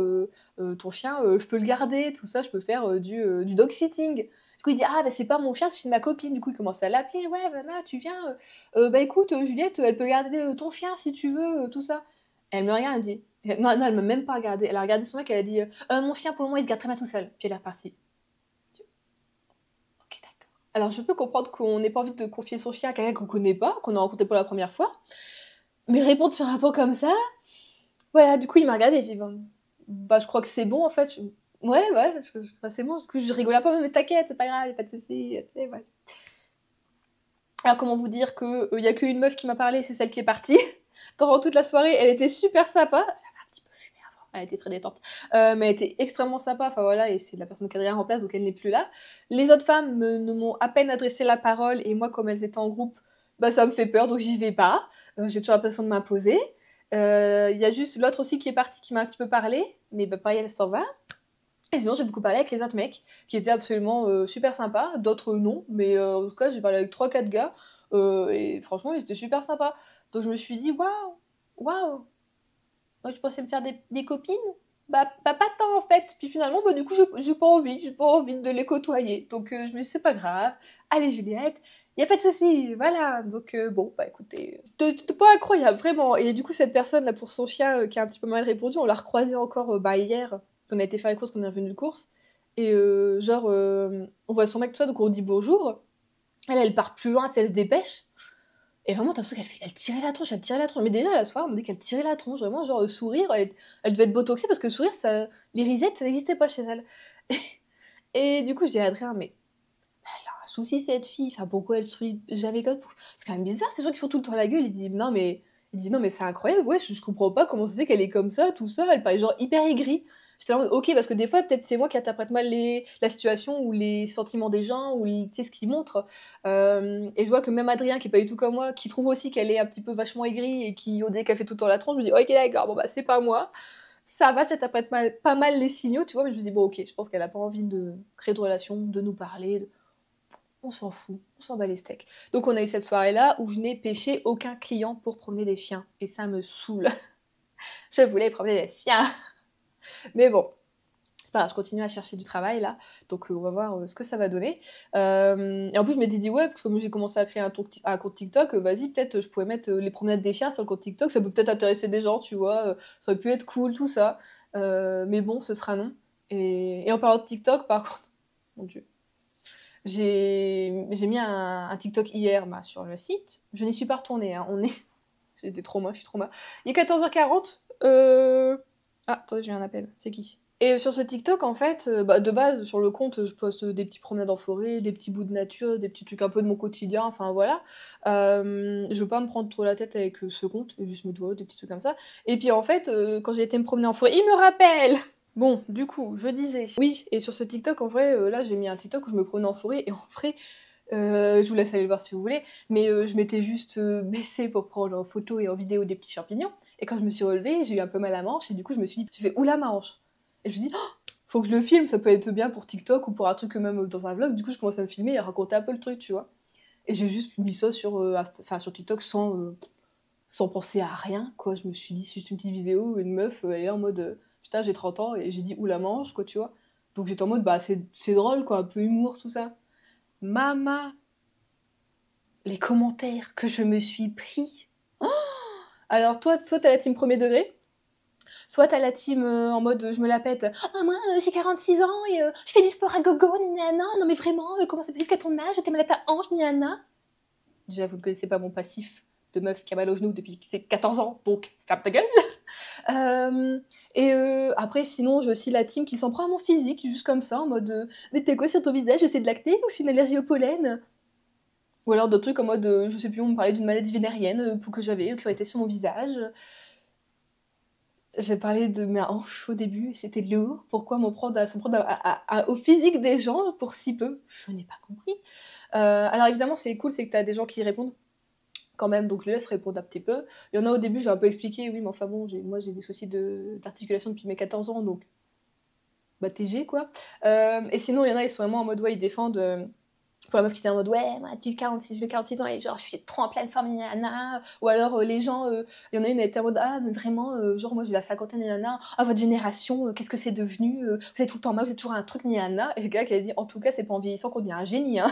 ton chien, je peux le garder, tout ça, je peux faire du dog sitting. Du coup, il dit, ah, bah c'est pas mon chien, c'est ma copine. Du coup, il commence à l'appeler, ouais, Vanna, tu viens. Bah écoute, Juliette, elle peut garder ton chien si tu veux, tout ça. Elle me regarde, elle me dit, non, non, elle m'a même pas regardé. Elle a regardé son mec, elle a dit, mon chien, pour le moment, il se garde très bien tout seul. Puis elle est repartie. Ok, d'accord. Alors, je peux comprendre qu'on n'ait pas envie de confier son chien à quelqu'un qu'on connaît pas, qu'on a rencontré pour la première fois, mais répondre sur un ton comme ça, voilà, du coup, il m'a regardé et il dit, bon, bah, je crois que c'est bon, en fait. Ouais, ouais, parce que bah, c'est bon, du coup, je rigole un peu, mais t'inquiète, c'est pas grave, y a pas de soucis, tu sais, ouais. Alors, comment vous dire que y a qu'une meuf qui m'a parlé, c'est celle qui est partie. Pendant toute la soirée, elle était super sympa. Elle avait un petit peu fumé avant, elle était très détente. Mais elle était extrêmement sympa, enfin voilà, et c'est la personne qui a rien en place, donc elle n'est plus là. Les autres femmes ne m'ont à peine adressé la parole, et moi, comme elles étaient en groupe, bah ça me fait peur, donc j'y vais pas. J'ai toujours l'impression de m'imposer. Il y a juste l'autre aussi qui est partie, qui m'a un petit peu parlé, mais bah pareil, elle s'en va. Et sinon, j'ai beaucoup parlé avec les autres mecs, qui étaient absolument super sympas, d'autres non, mais en tout cas, j'ai parlé avec 3-4 gars, et franchement, ils étaient super sympas. Donc je me suis dit, waouh, waouh, moi je pensais me faire des copines, bah pas tant en fait. Puis finalement, bah du coup, j'ai pas envie de les côtoyer. Donc je me suis dit, c'est pas grave, allez Juliette, y a pas de souci, voilà. Donc bon, bah écoutez, c'était pas incroyable, vraiment. Et du coup, cette personne là pour son chien qui a un petit peu mal répondu, on l'a recroisé encore bah, hier. On a été faire les courses, qu'on est revenu de course. Et genre, on voit son mec, tout ça, donc on dit bonjour. Elle part plus loin, tu sais, elle se dépêche. Et vraiment, t'as l'impression elle tirait la tronche, elle tirait la tronche. Mais déjà, la soirée, on me dit qu'elle tirait la tronche. Vraiment, genre, sourire, elle devait être botoxée parce que sourire, ça, les risettes, ça n'existait pas chez elle. Et du coup, je dis à Adrien, mais elle a un souci, cette fille. Enfin, pourquoi elle sourit jamais comme ça? C'est quand même bizarre, ces gens qui font tout le temps la gueule. Il dit, non, mais c'est incroyable, ouais, je comprends pas comment ça fait qu'elle est comme ça, tout ça. Elle paraît genre hyper aigrie. J'étais en mode, ok, parce que des fois, peut-être c'est moi qui interprète mal la situation ou les sentiments des gens ou tu sais, ce qu'ils montrent. Et je vois que même Adrien, qui est pas du tout comme moi, qui trouve aussi qu'elle est un petit peu vachement aigrie et qui, au dès qu'elle fait tout le temps la tronche, je me dis, ok, d'accord, bon, bah, c'est pas moi. Ça va, j'interprète pas mal les signaux, tu vois, mais je me dis, bon, ok, je pense qu'elle a pas envie de créer de relation, de nous parler. On s'en fout, on s'en bat les steaks. Donc on a eu cette soirée-là où je n'ai pêché aucun client pour promener des chiens. Et ça me saoule. Je voulais promener des chiens. Mais bon, c'est pas grave, je continue à chercher du travail là. Donc on va voir ce que ça va donner. Et en plus, je m'étais dit, ouais, comme j'ai commencé à créer un compte TikTok, vas-y, peut-être je pourrais mettre les promenades des chiens sur le compte TikTok. Ça peut peut-être intéresser des gens, tu vois. Ça aurait pu être cool, tout ça. Mais bon, ce sera non. Et en parlant de TikTok, par contre, mon Dieu. J'ai mis un TikTok hier sur le site. Je n'y suis pas retournée. Hein. J'étais trop moche, je suis trop moche. Il est 14h40. Ah, attendez, j'ai un appel. C'est qui? Et sur ce TikTok, en fait, de base, sur le compte, je poste des petits promenades en forêt, des petits bouts de nature, des petits trucs un peu de mon quotidien, enfin voilà. Je veux pas me prendre trop la tête avec ce compte, juste me doigts, des petits trucs comme ça. Et puis en fait, quand j'ai été me promener en forêt, il me rappelle! Bon, du coup, je disais. Oui, et sur ce TikTok, en vrai, là, j'ai mis un TikTok où je me promenais en forêt, et en vrai, je vous laisse aller le voir si vous voulez, mais je m'étais juste baissée pour prendre en photo et en vidéo des petits champignons, et quand je me suis relevée, j'ai eu un peu mal à la manche, et du coup, je me suis dit, j'ai fait, oula, ma hanche! Et je me dis, oh, faut que je le filme, ça peut être bien pour TikTok ou pour un truc même dans un vlog, du coup, je commence à me filmer et à raconter un peu le truc, tu vois. Et j'ai juste mis ça sur TikTok sans penser à rien, quoi. Je me suis dit, c'est juste une petite vidéo, une meuf, elle est en mode, putain, j'ai 30 ans, et j'ai dit, oula, manche, quoi, tu vois. Donc j'étais en mode, bah, c'est drôle, quoi, un peu humour, tout ça. Mama, les commentaires que je me suis pris. Oh, alors toi, soit t'as la team premier degré, soit t'as la team en mode je me la pète. Ah moi j'ai 46 ans et je fais du sport à gogo, nana. Non mais vraiment, comment c'est possible qu'à ton âge t'es mal à ta hanche, nana. Déjà vous ne connaissez pas mon passif de meuf qui a mal au genou depuis que j'ai 14 ans, donc ferme ta gueule. Après sinon j'ai aussi la team qui s'en prend à mon physique, juste comme ça, en mode mais t'es quoi sur ton visage, c'est de l'acné ou c'est une allergie au pollen? Ou alors d'autres trucs en mode, je sais plus, on me parlait d'une maladie vénérienne que j'avais, qui aurait été sur mon visage. J'ai parlé de mes hanches au début, et c'était lourd. Pourquoi s'en prendre au physique des gens pour si peu? Je n'ai pas compris. Alors évidemment, c'est cool, c'est que tu as des gens qui répondent quand même, donc je les laisse répondre un petit peu. Il y en a au début, j'ai un peu expliqué, oui, mais enfin bon, moi j'ai des soucis d'articulation depuis mes 14 ans, donc bah TG quoi. Et sinon, il y en a, ils sont vraiment en mode, ouais, ils défendent. Pour la meuf qui était en mode ouais, moi depuis 46, j'ai 46 ans et genre je suis trop en pleine forme, nana. Ou alors les gens, il y en a une, elle était en mode ah, mais vraiment, genre moi j'ai la cinquantaine, nana. Ah, votre génération, qu'est-ce que c'est devenu? Vous êtes tout le temps mal, vous êtes toujours un truc, nana. Et le gars qui a dit en tout cas, c'est pas en vieillissant qu'on devient un génie, hein.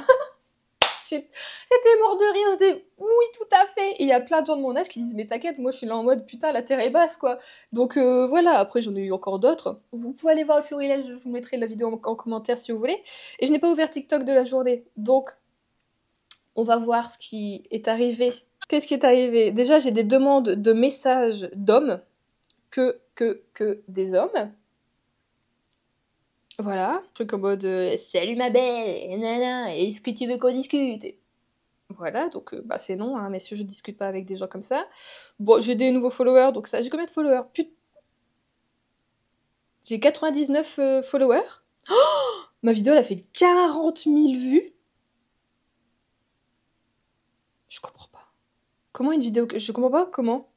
J'étais mort de rire, je dis oui, tout à fait. Et il y a plein de gens de mon âge qui disent mais t'inquiète, moi je suis là en mode putain, la terre est basse quoi. Donc voilà, après j'en ai eu encore d'autres. Vous pouvez aller voir le florilège, je vous mettrai la vidéo en commentaire si vous voulez. Et je n'ai pas ouvert TikTok de la journée, donc on va voir ce qui est arrivé. Qu'est-ce qui est arrivé? Déjà, j'ai des demandes de messages d'hommes, que des hommes. Voilà, truc en mode salut ma belle, nana, est-ce que tu veux qu'on discute? Voilà, donc bah c'est non, hein, messieurs, je discute pas avec des gens comme ça. Bon, j'ai des nouveaux followers, donc ça, j'ai combien de followers? J'ai 99 followers. Oh, ma vidéo, elle a fait 40 000 vues. Je comprends pas. Comment une vidéo... Je comprends pas comment.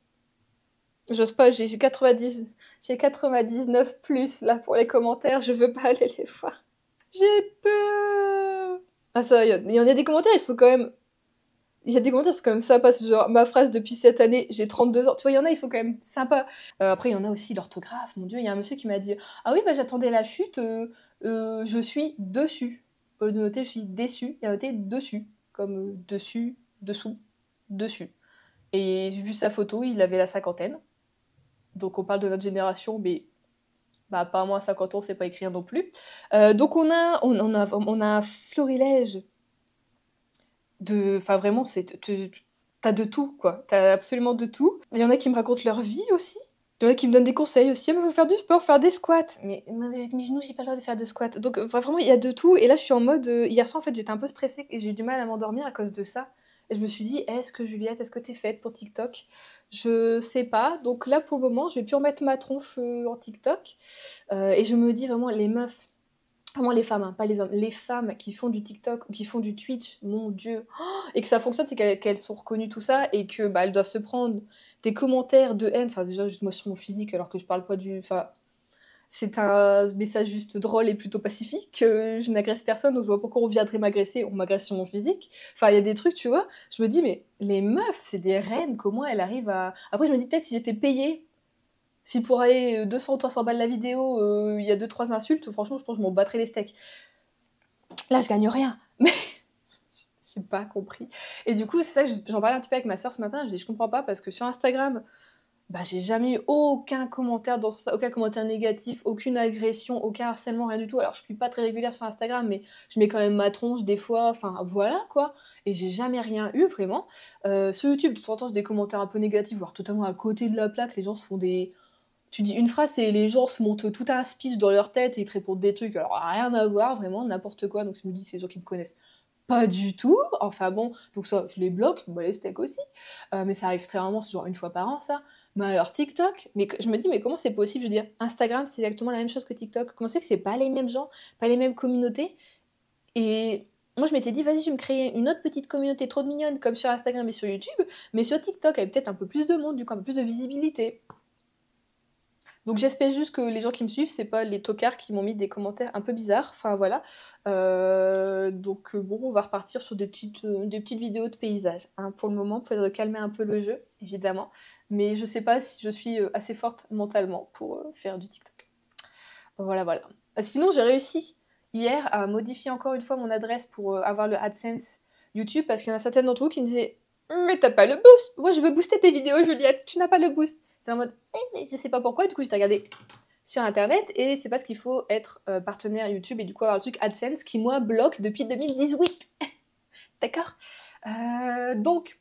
J'ose pas, j'ai 99 plus là pour les commentaires, je veux pas aller les voir. J'ai peur. Ah ça, il y en a des commentaires, ils sont quand même... Il y a des commentaires qui sont quand même sympas, c'est genre ma phrase depuis cette année, j'ai 32 ans. Tu vois, il y en a, ils sont quand même sympas. Après, il y en a aussi l'orthographe, mon dieu, il y a un monsieur qui m'a dit ah oui, bah j'attendais la chute, je suis dessus. Au lieu de noter je suis déçu, il a noté dessus. Comme dessus, dessous, dessus. Et j'ai vu sa photo, il avait la cinquantaine. Donc on parle de notre génération, mais bah, apparemment à 50 ans, c'est pas écrire non plus. Donc on a un florilège de... Enfin vraiment, t'as de tout, quoi. T'as absolument de tout. Il y en a qui me racontent leur vie aussi. Il y en a qui me donnent des conseils aussi. Ah, mais faut faire du sport, faire des squats. Mais avec mes genoux, j'ai pas le droit de faire de squats. Donc vraiment, il y a de tout. Et là, je suis en mode... hier soir, en fait, j'étais un peu stressée et j'ai eu du mal à m'endormir à cause de ça. Et je me suis dit, Juliette, est-ce que t'es faite pour TikTok? Je sais pas. Donc là, pour le moment, je vais plus remettre ma tronche en TikTok. Et je me dis vraiment, les meufs, vraiment les femmes, hein, pas les hommes, les femmes qui font du TikTok ou qui font du Twitch, mon Dieu, oh, et que ça fonctionne, c'est qu'elles sont reconnues tout ça et que bah, elles doivent se prendre des commentaires de haine. Enfin déjà juste moi sur mon physique alors que je parle pas du... Enfin c'est un message juste drôle et plutôt pacifique. Je n'agresse personne, donc je vois pourquoi on viendrait m'agresser. On m'agresse sur mon physique. Enfin, il y a des trucs, tu vois. Je me dis, mais les meufs, c'est des reines. Comment elles arrivent à. Après, je me dis, peut-être si j'étais payée, si pour aller 200 ou 300 balles la vidéo, il y a 2-3 insultes, franchement, je pense que je m'en battrais les steaks. Là, je gagne rien. Mais j'ai pas compris. Et du coup, c'est ça que j'en parlais un petit peu avec ma soeur ce matin. Je dis, je comprends pas parce que sur Instagram, bah, j'ai jamais eu aucun commentaire dans ça, aucun commentaire négatif, aucune agression, aucun harcèlement, rien du tout. Alors, je suis pas très régulière sur Instagram, mais je mets quand même ma tronche des fois, enfin voilà quoi. Et j'ai jamais rien eu vraiment. Sur YouTube, de temps en temps, j'ai des commentaires un peu négatifs, voire totalement à côté de la plaque. Les gens se font des. Tu dis une phrase et les gens se montent tout un speech dans leur tête et ils te répondent des trucs, alors rien à voir, vraiment, n'importe quoi. Donc, je me dis, c'est des gens qui me connaissent pas du tout. Enfin bon, donc ça, je les bloque, bah, les steaks aussi. Mais ça arrive très rarement, c'est genre une fois par an, ça. Mais alors TikTok, je me dis, mais comment c'est possible? Je veux dire, Instagram, c'est exactement la même chose que TikTok. Comment c'est que c'est pas les mêmes gens, pas les mêmes communautés? Et moi, je m'étais dit, vas-y, je vais me créer une autre petite communauté trop mignonne, comme sur Instagram et sur YouTube, mais sur TikTok, avec peut-être un peu plus de monde, du coup, un peu plus de visibilité. Donc j'espère juste que les gens qui me suivent, c'est pas les tocards qui m'ont mis des commentaires un peu bizarres. Enfin voilà. Donc bon, on va repartir sur des petites vidéos de paysages, hein, pour le moment, pour calmer un peu le jeu, évidemment. Mais je sais pas si je suis assez forte mentalement pour faire du TikTok. Voilà, voilà. Sinon, j'ai réussi hier à modifier encore une fois mon adresse pour avoir le AdSense YouTube parce qu'il y en a certaines d'entre vous qui me disaient mais t'as pas le boost. Moi, je veux booster tes vidéos, Juliette. Tu n'as pas le boost. C'est en mode, mais je sais pas pourquoi. Du coup, j'ai regardé sur Internet et c'est parce qu'il faut être partenaire YouTube et du coup avoir le truc AdSense qui, moi, bloque depuis 2018. D'accord. Donc,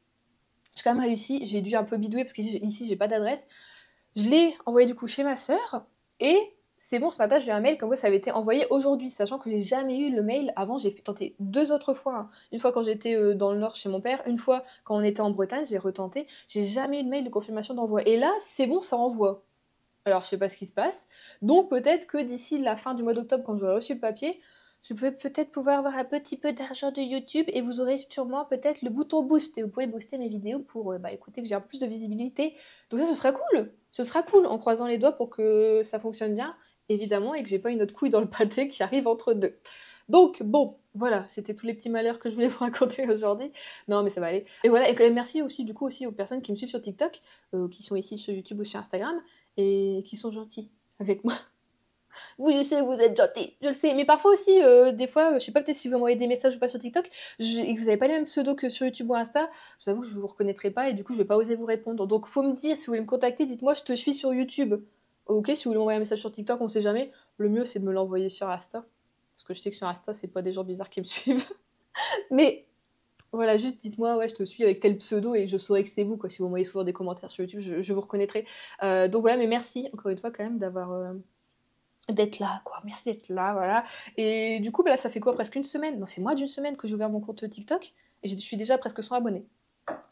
j'ai quand même réussi. J'ai dû un peu bidouiller parce qu'ici, j'ai pas d'adresse. Je l'ai envoyé du coup chez ma sœur et c'est bon, ce matin, j'ai eu un mail comme quoi ça avait été envoyé aujourd'hui, sachant que j'ai jamais eu le mail avant. J'ai tenté 2 autres fois, hein. Une fois quand j'étais dans le Nord chez mon père, une fois quand on était en Bretagne, j'ai retenté. J'ai jamais eu de mail de confirmation d'envoi. Et là, c'est bon, ça envoie. Alors, je sais pas ce qui se passe. Donc, peut-être que d'ici la fin du mois d'octobre, quand j'aurai reçu le papier, je peux peut-être pouvoir avoir un petit peu d'argent de YouTube et vous aurez sûrement peut-être le bouton boost et vous pouvez booster mes vidéos pour écouter que j'ai un peu plus de visibilité. Donc ça, ce sera cool. Ce sera cool en croisant les doigts pour que ça fonctionne bien, évidemment, et que j'ai pas une autre couille dans le pâté qui arrive entre deux. Donc bon, voilà, c'était tous les petits malheurs que je voulais vous raconter aujourd'hui. Non, mais ça va aller. Et voilà, et quand même merci aussi du coup aussi aux personnes qui me suivent sur TikTok, qui sont ici sur YouTube ou sur Instagram et qui sont gentils avec moi. Oui, je sais, vous êtes gentils, je le sais. Mais parfois aussi, des fois, je sais pas, peut-être si vous m'envoyez des messages ou pas sur TikTok, et que vous n'avez pas les mêmes pseudos que sur YouTube ou Insta, je vous avoue que je vous reconnaîtrai pas et du coup, je vais pas oser vous répondre. Donc, faut me dire, si vous voulez me contacter, dites-moi, je te suis sur YouTube. Ok, si vous voulez m'envoyer un message sur TikTok, on sait jamais. Le mieux, c'est de me l'envoyer sur Insta. Parce que je sais que sur Insta, c'est pas des gens bizarres qui me suivent. Mais voilà, juste dites-moi, ouais, je te suis avec tel pseudo et je saurai que c'est vous, quoi. Si vous m'envoyez souvent des commentaires sur YouTube, je vous reconnaîtrai. Donc voilà, mais merci encore une fois quand même d'être là, quoi. Merci d'être là, voilà. Et du coup, bah là, ça fait quoi? Presque une semaine? Non, c'est moins d'une semaine que j'ai ouvert mon compte TikTok et je suis déjà à presque 100 abonnés.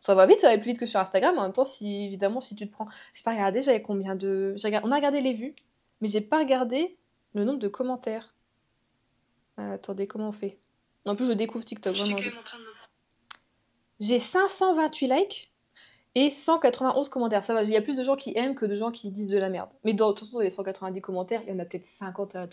Ça va vite, ça va plus vite que sur Instagram. En même temps, évidemment, si tu te prends. J'ai pas regardé, j'avais combien de. On a regardé les vues, mais j'ai pas regardé le nombre de commentaires. Attendez, comment on fait? En plus, je découvre TikTok, vraiment. J'ai 528 likes et 191 commentaires. Ça va, il y a plus de gens qui aiment que de gens qui disent de la merde. Mais dans, de toute façon, dans les 190 commentaires, il y en a peut-être 50 à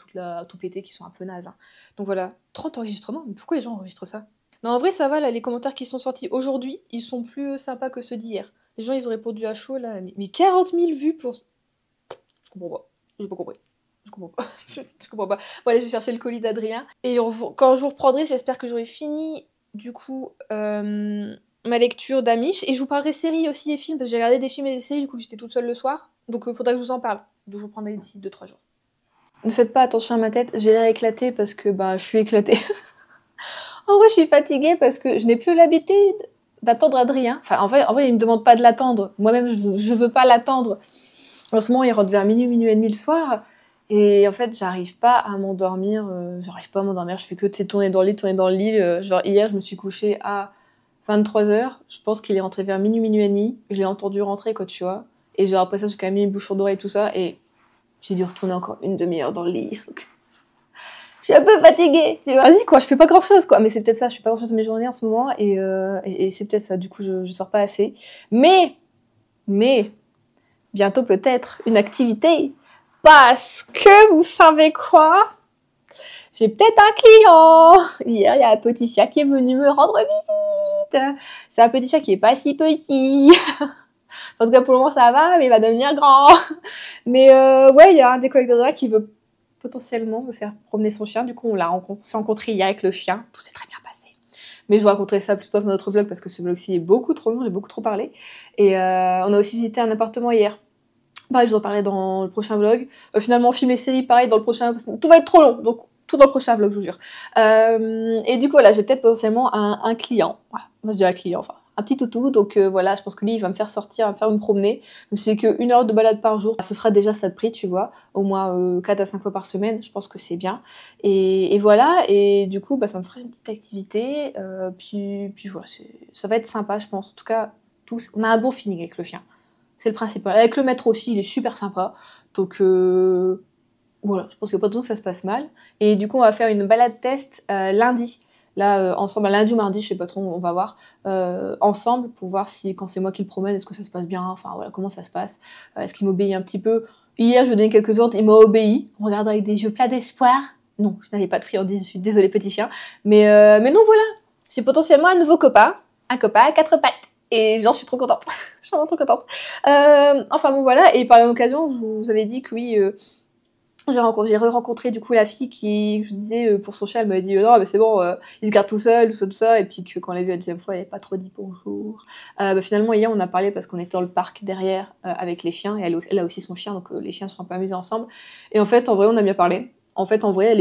tout péter qui sont un peu nazes, hein. Donc voilà, 30 enregistrements. Mais pourquoi les gens enregistrent ça? Non, en vrai, ça va, là, les commentaires qui sont sortis aujourd'hui, ils sont plus sympas que ceux d'hier. Les gens, ils ont répondu à chaud, là. Mais 40 000 vues pour. Je comprends pas. J'ai pas compris. Je comprends pas. Je comprends pas. Bon, allez, je vais chercher le colis d'Adrien. Et quand je vous reprendrai, j'espère que j'aurai fini, du coup, ma lecture d'Amish. Et je vous parlerai séries aussi et films, parce que j'ai regardé des films et des séries, du coup, j'étais toute seule le soir. Donc, il faudra que je vous en parle. Donc, je vous prendrai d'ici 2-3 jours. Ne faites pas attention à ma tête, j'ai l'air éclatée parce que, je suis éclatée. En vrai, je suis fatiguée parce que je n'ai plus l'habitude d'attendre Adrien. Enfin, en vrai, il me demande pas de l'attendre. Moi-même, je veux pas l'attendre. En ce moment, il rentre vers minuit, minuit et demi le soir. Et en fait, j'arrive pas à m'endormir. Je fais que tourner dans le lit. Genre, hier, je me suis couchée à 23h. Je pense qu'il est rentré vers minuit, minuit et demi. Je l'ai entendu rentrer, quoi, tu vois. Et genre, après ça, j'ai quand même mis une bouchon d'oreille et tout ça. Et j'ai dû retourner encore une demi-heure dans le lit. Donc, je suis un peu fatiguée, tu vois. Vas-y, quoi, je fais pas grand-chose, quoi. Mais c'est peut-être ça, je fais pas grand-chose de mes journées en ce moment. Et c'est peut-être ça, du coup, je sors pas assez. Mais, bientôt peut-être une activité Parce que, vous savez quoi? J'ai peut-être un client. Hier, il y a un petit chat qui est venu me rendre visite. C'est un petit chat qui est pas si petit. En tout cas, pour le moment, ça va, mais il va devenir grand. Mais ouais, il y a un des collègues d'Andrea qui veut potentiellement me faire promener son chien. Du coup, on s'est rencontré hier avec le chien. Tout s'est très bien passé. Mais je vous raconterai ça plutôt dans un autre vlog parce que ce vlog-ci est beaucoup trop long, j'ai beaucoup trop parlé. Et on a aussi visité un appartement hier. Pareil, je vous en parlais dans le prochain vlog. Finalement, on filme les séries, pareil, dans le prochain... Tout va être trop long, donc tout dans le prochain vlog, je vous jure. Et du coup, voilà, j'ai peut-être potentiellement un client. Voilà, moi je dis un client, enfin, un petit toutou. Donc voilà, je pense que lui, il va me faire sortir, il va me promener. Même si c'est qu'une heure de balade par jour, ce sera déjà ça de prix, tu vois. Au moins 4 à 5 fois par semaine, je pense que c'est bien. Et voilà, et du coup, bah, ça me ferait une petite activité. Puis voilà, ça va être sympa, je pense. En tout cas, on a un bon feeling avec le chien. C'est le principal. Avec le maître aussi, il est super sympa. Donc voilà, je pense qu'il n'y a pas de raison que ça se passe mal. Et du coup, on va faire une balade test lundi. Là, ensemble, lundi ou mardi, je sais pas trop, on va voir. Ensemble, pour voir si, quand c'est moi qui le promène, est-ce que ça se passe bien, enfin voilà, comment ça se passe. Est-ce qu'il m'obéit un petit peu. Hier, je lui ai donné quelques ordres, il m'a obéi. On regarde avec des yeux pleins d'espoir. Non, je n'avais pas de friandise, je suis désolée, petit chien. Mais non, voilà. J'ai potentiellement un nouveau copain. Un copain à 4 pattes. Et j'en suis trop contente. Je suis vraiment trop contente. Enfin bon voilà, et par la même occasion, je vous avais dit que oui, j'ai re-rencontré du coup la fille qui, je disais, pour son chat, elle m'avait dit non mais c'est bon, il se garde tout seul, tout ça, et puis que quand on l'a vu la deuxième fois, elle n'avait pas trop dit bonjour. Bah, finalement hier on a parlé parce qu'on était dans le parc derrière avec les chiens, et elle a aussi son chien, donc les chiens sont un peu amusés ensemble. Et en fait, en vrai, on a bien parlé. En fait, en vrai,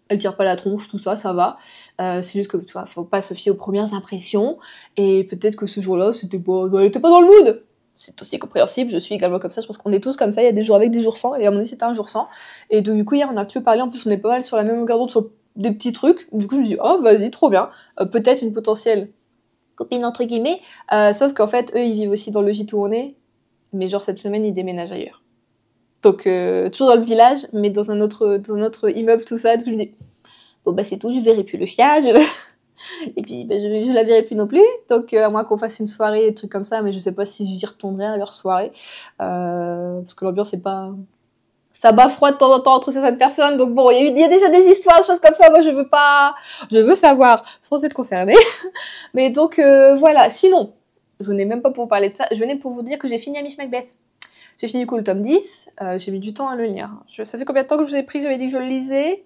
elle tire pas la tronche, tout ça, ça va. C'est juste que, tu vois, faut pas se fier aux premières impressions. Et peut-être que ce jour-là, elle était pas dans le mood. C'est aussi compréhensible, je suis également comme ça, je pense qu'on est tous comme ça, il y a des jours avec, des jours sans, et à mon avis c'était un jour sans. Et donc du coup hier on a un petit peu parlé, en plus on est pas mal sur la même longueur d'onde sur des petits trucs, du coup je me dis oh vas-y, trop bien, peut-être une potentielle copine entre guillemets, sauf qu'en fait eux ils vivent aussi dans le gîte où on est, mais genre cette semaine ils déménagent ailleurs. Donc toujours dans le village, mais dans un autre immeuble, tout ça, donc je me dis bon bah c'est tout, je verrai plus le chien, et puis bah, je la verrai plus non plus, donc à moins qu'on fasse une soirée, des trucs comme ça, mais je sais pas si j'y retournerai à leur soirée, parce que l'ambiance est pas... Ça bat froid de temps en temps entre certaines personnes, donc bon, il y a déjà des histoires, des choses comme ça, moi je veux savoir sans être concernée. Mais donc voilà, sinon, je venais même pas pour vous parler de ça, je venais pour vous dire que j'ai fini Amish Macbeth. J'ai fini du coup le tome 10, j'ai mis du temps à le lire. Ça fait combien de temps que je vous ai pris, j'avais dit que je le lisais?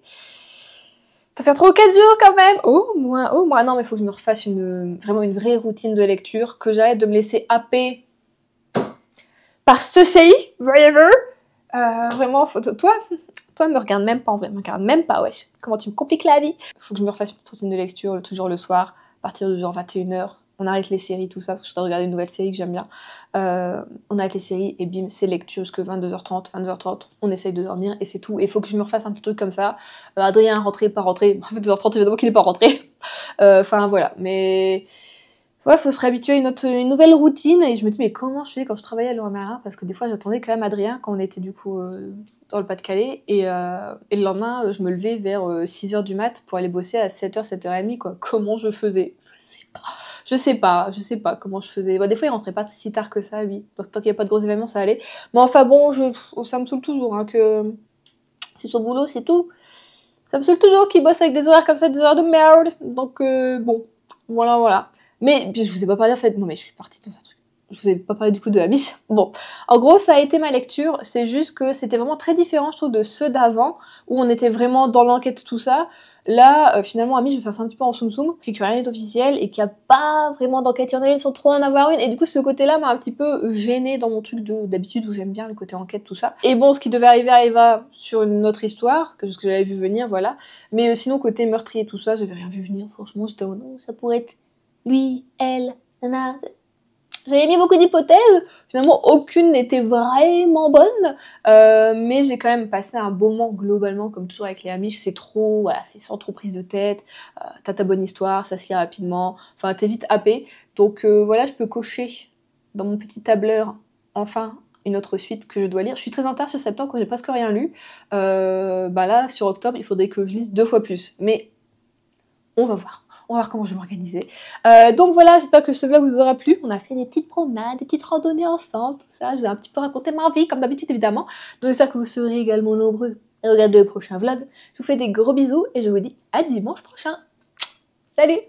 Ça fait 3 ou 4 jours quand même. Au moins. Non, mais il faut que je me refasse vraiment une vraie routine de lecture, que j'arrête de me laisser happer par ce série, whatever. Vraiment, toi, me regarde même pas en vrai, me regarde même pas, wesh. Comment tu me compliques la vie? Faut que je me refasse une petite routine de lecture, toujours le soir, à partir de genre 21h. On arrête les séries, tout ça, parce que je dois regarder une nouvelle série que j'aime bien. On arrête les séries et bim, c'est lecture jusque 22h30, 22h30. On essaye de dormir et c'est tout. Et il faut que je me refasse un petit truc comme ça. Adrien rentré, pas rentré. 22h30, évidemment qu'il n'est pas rentré. Enfin, voilà. Mais ouais, faut se réhabituer à une nouvelle routine. Et je me dis, mais comment je fais quand je travaillais à Loin-Marin? Parce que des fois, j'attendais quand même Adrien quand on était du coup dans le Pas-de-Calais. Et le lendemain, je me levais vers 6h du mat pour aller bosser à 7h, 7h30, quoi. Comment je faisais? Je sais pas comment je faisais. Bah, des fois, il rentrait pas si tard que ça, lui. Donc, tant qu'il n'y a pas de gros événements, ça allait. Mais enfin, bon, ça me saoule toujours, hein, que c'est son boulot, c'est tout. Ça me saoule toujours qu'il bosse avec des horaires comme ça, des horaires de merde. Donc, bon, voilà. Mais je vous ai pas parlé, en fait. Non, mais je suis partie dans un truc. Je vous ai pas parlé du coup de Amish. Bon, en gros, ça a été ma lecture. C'est juste que c'était vraiment très différent, je trouve, de ceux d'avant, où on était vraiment dans l'enquête, tout ça. Là, finalement, Amish, je vais faire ça un petit peu en soum-soum, puis que rien n'est officiel et qu'il n'y a pas vraiment d'enquête. Il y en a une sans trop en avoir une. Et du coup, ce côté-là m'a un petit peu gênée dans mon truc d'habitude où j'aime bien le côté enquête, tout ça. Et bon, ce qui devait arriver arriva sur une autre histoire, que ce que j'avais vu venir, voilà. Mais sinon, côté meurtrier, tout ça, j'avais rien vu venir. Franchement, j'étais en non, ça pourrait être lui, elle, nana. J'avais mis beaucoup d'hypothèses, finalement aucune n'était vraiment bonne, mais j'ai quand même passé un bon moment globalement, comme toujours avec les Amish, c'est trop, voilà, c'est sans trop prise de tête, t'as ta bonne histoire, ça se lit rapidement, enfin t'es vite happé, donc voilà, je peux cocher dans mon petit tableur, enfin, une autre suite que je dois lire. Je suis très inter sur septembre quand j'ai presque rien lu, bah là, sur octobre, il faudrait que je lise 2 fois plus, mais on va voir. On va voir comment je vais m'organiser. Donc voilà, j'espère que ce vlog vous aura plu. On a fait des petites promenades, des petites randonnées ensemble, tout ça. Je vous ai un petit peu raconté ma vie, comme d'habitude évidemment. Donc j'espère que vous serez également nombreux à regarder le prochain vlog. Je vous fais des gros bisous et je vous dis à dimanche prochain. Salut!